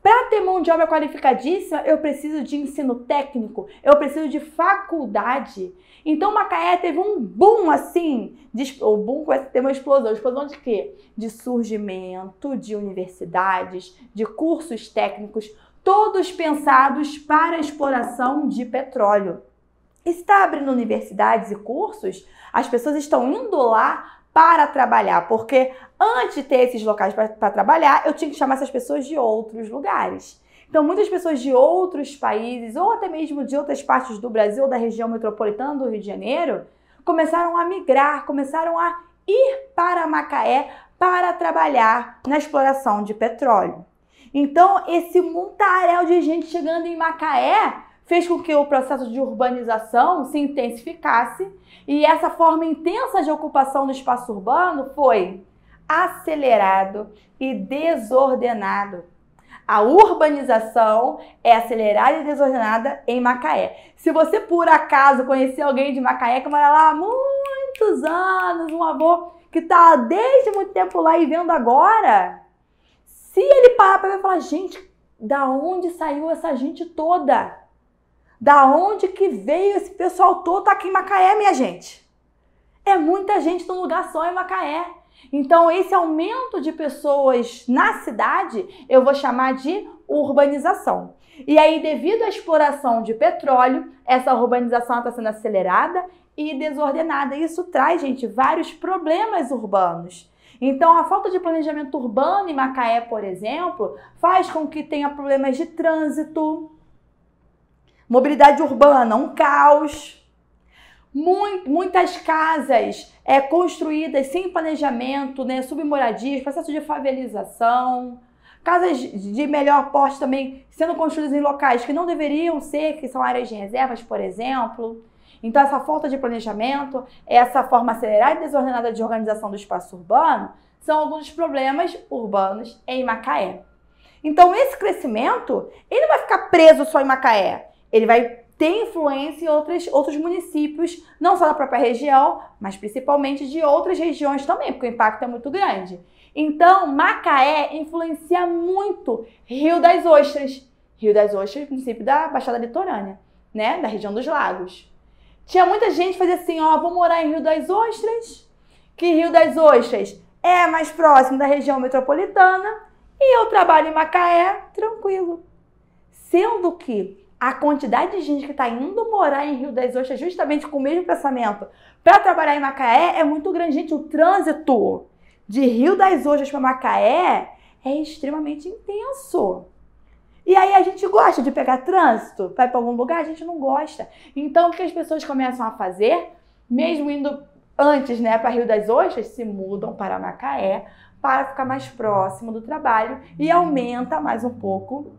Para ter mão de obra qualificadíssima, eu preciso de ensino técnico, eu preciso de faculdade. Então, Macaé teve um boom, assim, o boom teve uma explosão de quê? De surgimento de universidades, de cursos técnicos, todos pensados para a exploração de petróleo. Está abrindo universidades e cursos, as pessoas estão indo lá para trabalhar, porque antes de ter esses locais para trabalhar, eu tinha que chamar essas pessoas de outros lugares. Então, muitas pessoas de outros países, ou até mesmo de outras partes do Brasil, ou da região metropolitana do Rio de Janeiro, começaram a migrar, começaram a ir para Macaé para trabalhar na exploração de petróleo. Então, esse montaréu de gente chegando em Macaé fez com que o processo de urbanização se intensificasse e essa forma intensa de ocupação do espaço urbano foi acelerado e desordenado. A urbanização é acelerada e desordenada em Macaé. Se você, por acaso, conhecer alguém de Macaé que mora lá há muitos anos, um avô que está desde muito tempo lá e vendo agora, se ele parar para ver e falar, gente, da onde saiu essa gente toda? Da onde que veio esse pessoal todo? Tá aqui em Macaé, minha gente. É muita gente num lugar só em Macaé. Então, esse aumento de pessoas na cidade, eu vou chamar de urbanização. E aí, devido à exploração de petróleo, essa urbanização está sendo acelerada e desordenada. Isso traz, gente, vários problemas urbanos. Então, a falta de planejamento urbano em Macaé, por exemplo, faz com que tenha problemas de trânsito, mobilidade urbana, um caos. Muitas casas construídas sem planejamento, né, submoradias, processo de favelização, casas de melhor porte também sendo construídas em locais que não deveriam ser, que são áreas de reservas, por exemplo. Então, essa falta de planejamento, essa forma acelerada e desordenada de organização do espaço urbano, são alguns dos problemas urbanos em Macaé. Então, esse crescimento, ele não vai ficar preso só em Macaé. Ele vai ter influência em outros municípios, não só da própria região, mas principalmente de outras regiões também, porque o impacto é muito grande. Então, Macaé influencia muito Rio das Ostras. Rio das Ostras, município da Baixada Litorânea, né? Da região dos lagos. Tinha muita gente que fazia assim, ó, vou morar em Rio das Ostras, que Rio das Ostras é mais próximo da região metropolitana, e eu trabalho em Macaé, tranquilo. Sendo que a quantidade de gente que está indo morar em Rio das Ostras justamente com o mesmo pensamento para trabalhar em Macaé é muito grande. Gente, o trânsito de Rio das Ostras para Macaé é extremamente intenso. E aí a gente gosta de pegar trânsito para ir para algum lugar? A gente não gosta. Então, o que as pessoas começam a fazer, mesmo indo antes, né, para Rio das Ostras, se mudam para Macaé para ficar mais próximo do trabalho e aumenta mais um pouco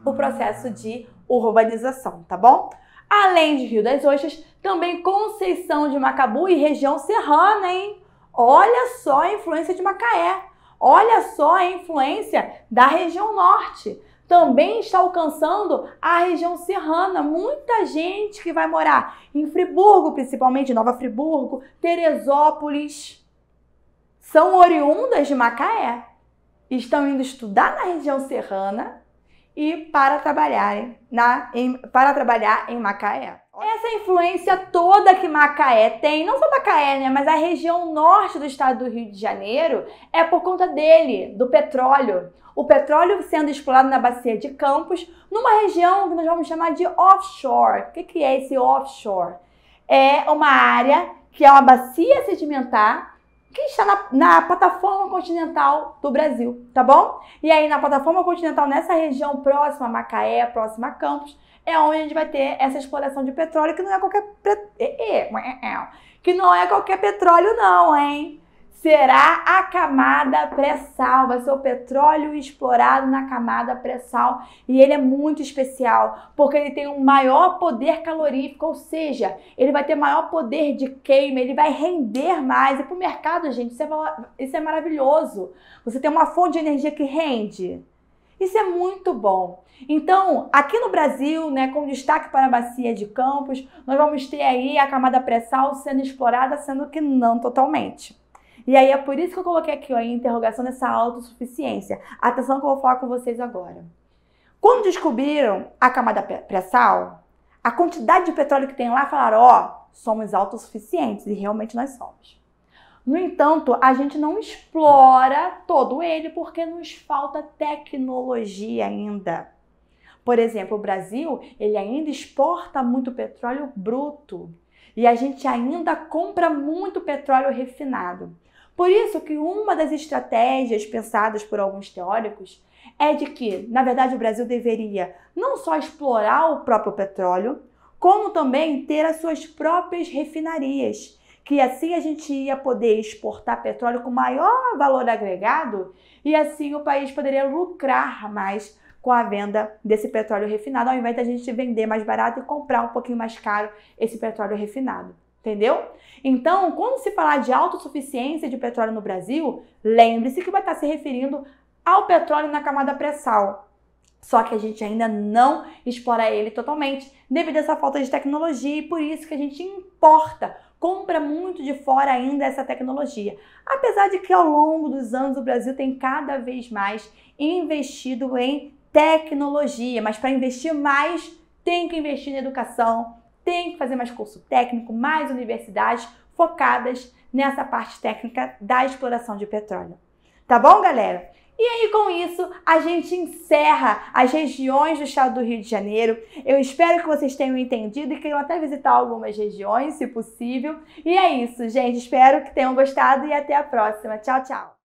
o processo de urbanização, tá bom? Além de Rio das Ostras, também Conceição de Macabu e região serrana, hein? Olha só a influência de Macaé. Olha só a influência da região norte. Também está alcançando a região serrana. Muita gente que vai morar em Friburgo, principalmente Nova Friburgo, Teresópolis, são oriundas de Macaé. Estão indo estudar na região serrana e para trabalhar em Macaé. Essa influência toda que Macaé tem, não só Macaé, né, mas a região norte do estado do Rio de Janeiro, é por conta dele, do petróleo. O petróleo sendo explorado na bacia de Campos, numa região que nós vamos chamar de offshore. O que é esse offshore? É uma área que é uma bacia sedimentar que está na plataforma continental do Brasil, tá bom? E aí na plataforma continental, nessa região próxima a Macaé, próxima a Campos, é onde a gente vai ter essa exploração de petróleo, que não é qualquer petróleo não, hein? será a camada pré-sal, vai ser o petróleo explorado na camada pré-sal e ele é muito especial porque ele tem um maior poder calorífico, ou seja, ele vai ter maior poder de queima, ele vai render mais. E para o mercado, gente, isso é maravilhoso. Você tem uma fonte de energia que rende. Isso é muito bom. Então, aqui no Brasil, né, com destaque para a bacia de Campos, nós vamos ter aí a camada pré-sal sendo explorada, sendo que não totalmente. E aí é por isso que eu coloquei aqui ó, a interrogação dessa autossuficiência. Atenção que eu vou falar com vocês agora. Quando descobriram a camada pré-sal, a quantidade de petróleo que tem lá, falaram, ó, somos autossuficientes, e realmente nós somos. No entanto, a gente não explora todo ele porque nos falta tecnologia ainda. Por exemplo, o Brasil, ele ainda exporta muito petróleo bruto e a gente ainda compra muito petróleo refinado. Por isso que uma das estratégias pensadas por alguns teóricos é de que, na verdade, o Brasil deveria não só explorar o próprio petróleo, como também ter as suas próprias refinarias, que assim a gente ia poder exportar petróleo com maior valor agregado e assim o país poderia lucrar mais com a venda desse petróleo refinado, ao invés da gente vender mais barato e comprar um pouquinho mais caro esse petróleo refinado. Entendeu? Então, quando se falar de autossuficiência de petróleo no Brasil, lembre-se que vai estar se referindo ao petróleo na camada pré-sal. Só que a gente ainda não explora ele totalmente devido a essa falta de tecnologia e por isso que a gente importa, compra muito de fora ainda essa tecnologia. Apesar de que ao longo dos anos o Brasil tem cada vez mais investido em tecnologia, mas para investir mais tem que investir na educação, tem que fazer mais curso técnico, mais universidades focadas nessa parte técnica da exploração de petróleo. Tá bom, galera? E aí, com isso, a gente encerra as regiões do estado do Rio de Janeiro. Eu espero que vocês tenham entendido e queiram até visitar algumas regiões, se possível. E é isso, gente. Espero que tenham gostado e até a próxima. Tchau, tchau!